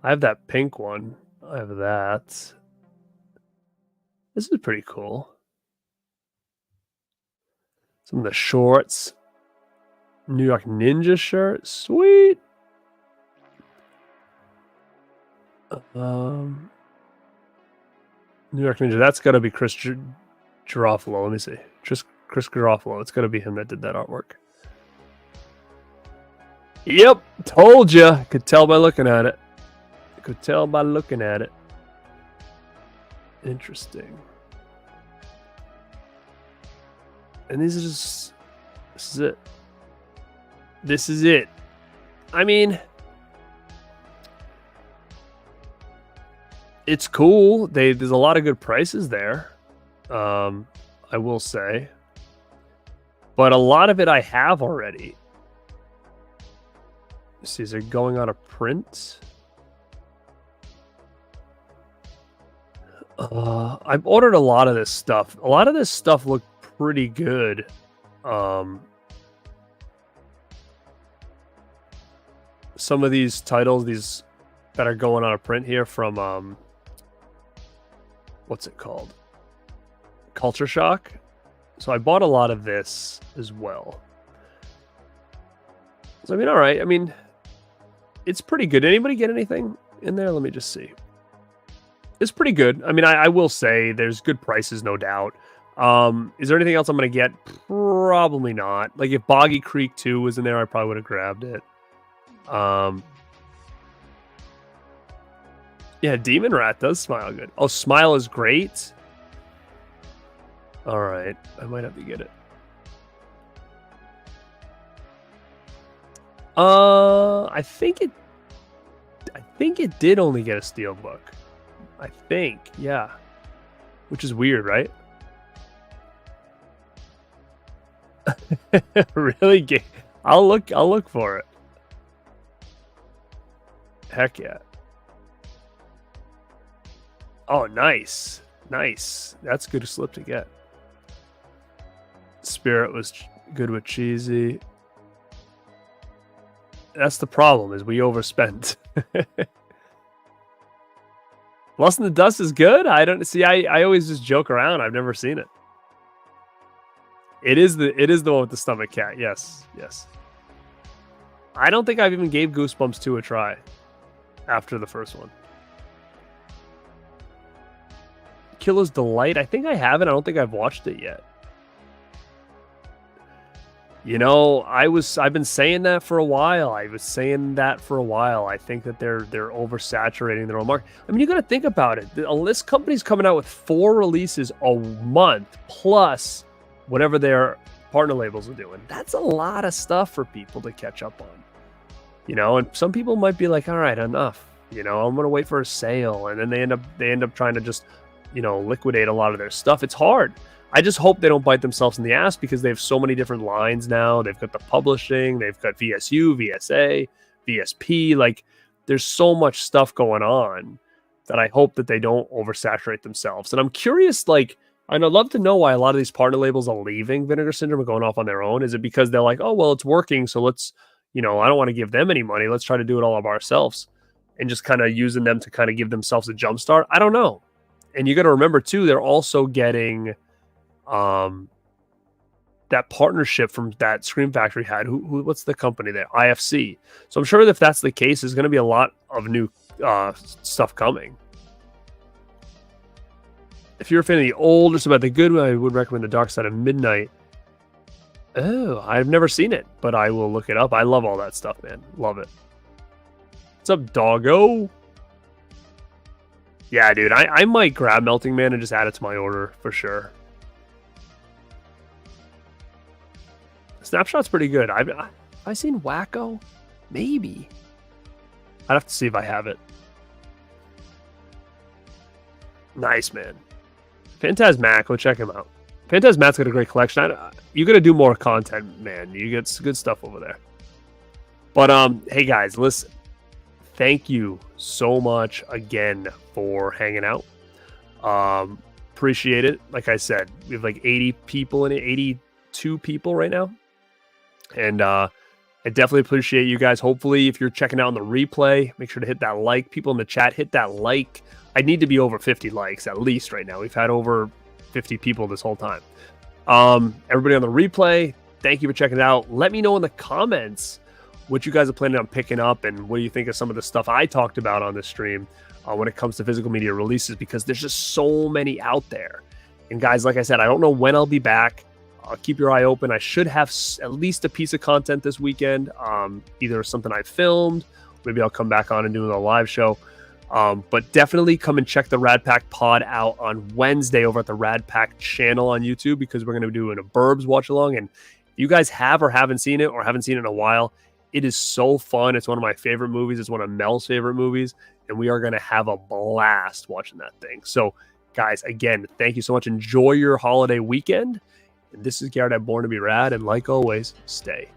I have that pink one. I have that. This is pretty cool. Some of the shorts. New York Ninja shirt. Sweet. New York Ninja. That's got to be Chris Garofalo. Let me see. Chris Garofalo. It's got to be him that did that artwork. Yep. Told you. Could tell by looking at it. Could tell by looking at it. Interesting. And these are just... This is it. This is it. I mean... It's cool. There's a lot of good prices there. I will say. But a lot of it I have already. Let's see, is it going out of print? I've ordered a lot of this stuff. A lot of this stuff looked pretty good. Some of these titles, these that are going out of print here from what's it called? Culture Shock. So I bought a lot of this as well. So I mean, all right. I mean, it's pretty good. Anybody get anything in there? Let me just see. It's pretty good. I mean, I will say there's good prices, no doubt. Is there anything else I'm going to get? Probably not. Like, if Boggy Creek 2 was in there, I probably would have grabbed it. Yeah, Demon Rat does smile good. Oh, Smile is great. All right. I might have to get it. I think it did only get a steelbook. I think, yeah. Which is weird, right? Really? I'll look for it. Heck yeah. Oh, nice. Nice. That's good slip to get. Spirit was good with Cheesy. That's the problem, is we overspent. Lost in the Dust is good. I don't see. I always just joke around. I've never seen it. It is the one with the stomach cat. Yes, yes. I don't think I've even gave Goosebumps 2 a try after the first one. Killer's Delight. I think I have it. I don't think I've watched it yet. You know, I've been saying that for a while. I was saying that for a while. I think that they're oversaturating their own market. I mean, you got to think about it. This company's coming out with 4 releases a month plus whatever their partner labels are doing. That's a lot of stuff for people to catch up on. And some people might be like, all right, enough. I'm going to wait for a sale. And then they end up trying to just, liquidate a lot of their stuff. It's hard. I just hope they don't bite themselves in the ass because they have so many different lines now. They've got the publishing, they've got VSU, VSA, VSP. Like, there's so much stuff going on that I hope that they don't oversaturate themselves. And I'm curious, and I'd love to know why a lot of these partner labels are leaving Vinegar Syndrome and going off on their own. Is it because they're like, oh, well, it's working, so let's, I don't want to give them any money. Let's try to do it all of ourselves, and just kind of using them to kind of give themselves a jump start? I don't know. And you got to remember, too, they're also getting that partnership from that ScreamFactory had. What's the company there? IFC. So I'm sure that if that's the case, there's going to be a lot of new stuff coming. If you're a fan of the old or something about the good, I would recommend The Dark Side of Midnight. Oh, I've never seen it, but I will look it up. I love all that stuff, man. Love it. What's up, doggo? Yeah, dude, I might grab Melting Man and just add it to my order for sure. Snapshot's pretty good. I've seen Wacko? Maybe. I'd have to see if I have it. Nice, man. Phantasmac, go check him out. Phantasmac's got a great collection. You got to do more content, man. You get good stuff over there. But hey guys, listen. Thank you so much again for hanging out. Appreciate it. Like I said, we have like 80 people in it, 82 people right now. And I definitely appreciate you guys. Hopefully, if you're checking out on the replay, make sure to hit that like. People in the chat, hit that like. I need to be over 50 likes at least right now. We've had over 50 people this whole time. Everybody on the replay, thank you for checking it out. Let me know in the comments what you guys are planning on picking up and what do you think of some of the stuff I talked about on this stream when it comes to physical media releases, because there's just so many out there. And guys, like I said, I don't know when I'll be back. Keep your eye open. I should have at least a piece of content this weekend, either something I filmed, maybe I'll come back on and do a live show. But definitely come and check the Rad Pack pod out on Wednesday over at the Rad Pack channel on YouTube, because we're going to be doing a Burbs watch along. And if you guys have or haven't seen it in a while, it is so fun. It's one of my favorite movies. It's one of Mel's favorite movies. And we are going to have a blast watching that thing. So guys, again, thank you so much. Enjoy your holiday weekend. And this is Garrett at Born to be Rad. And like always, stay.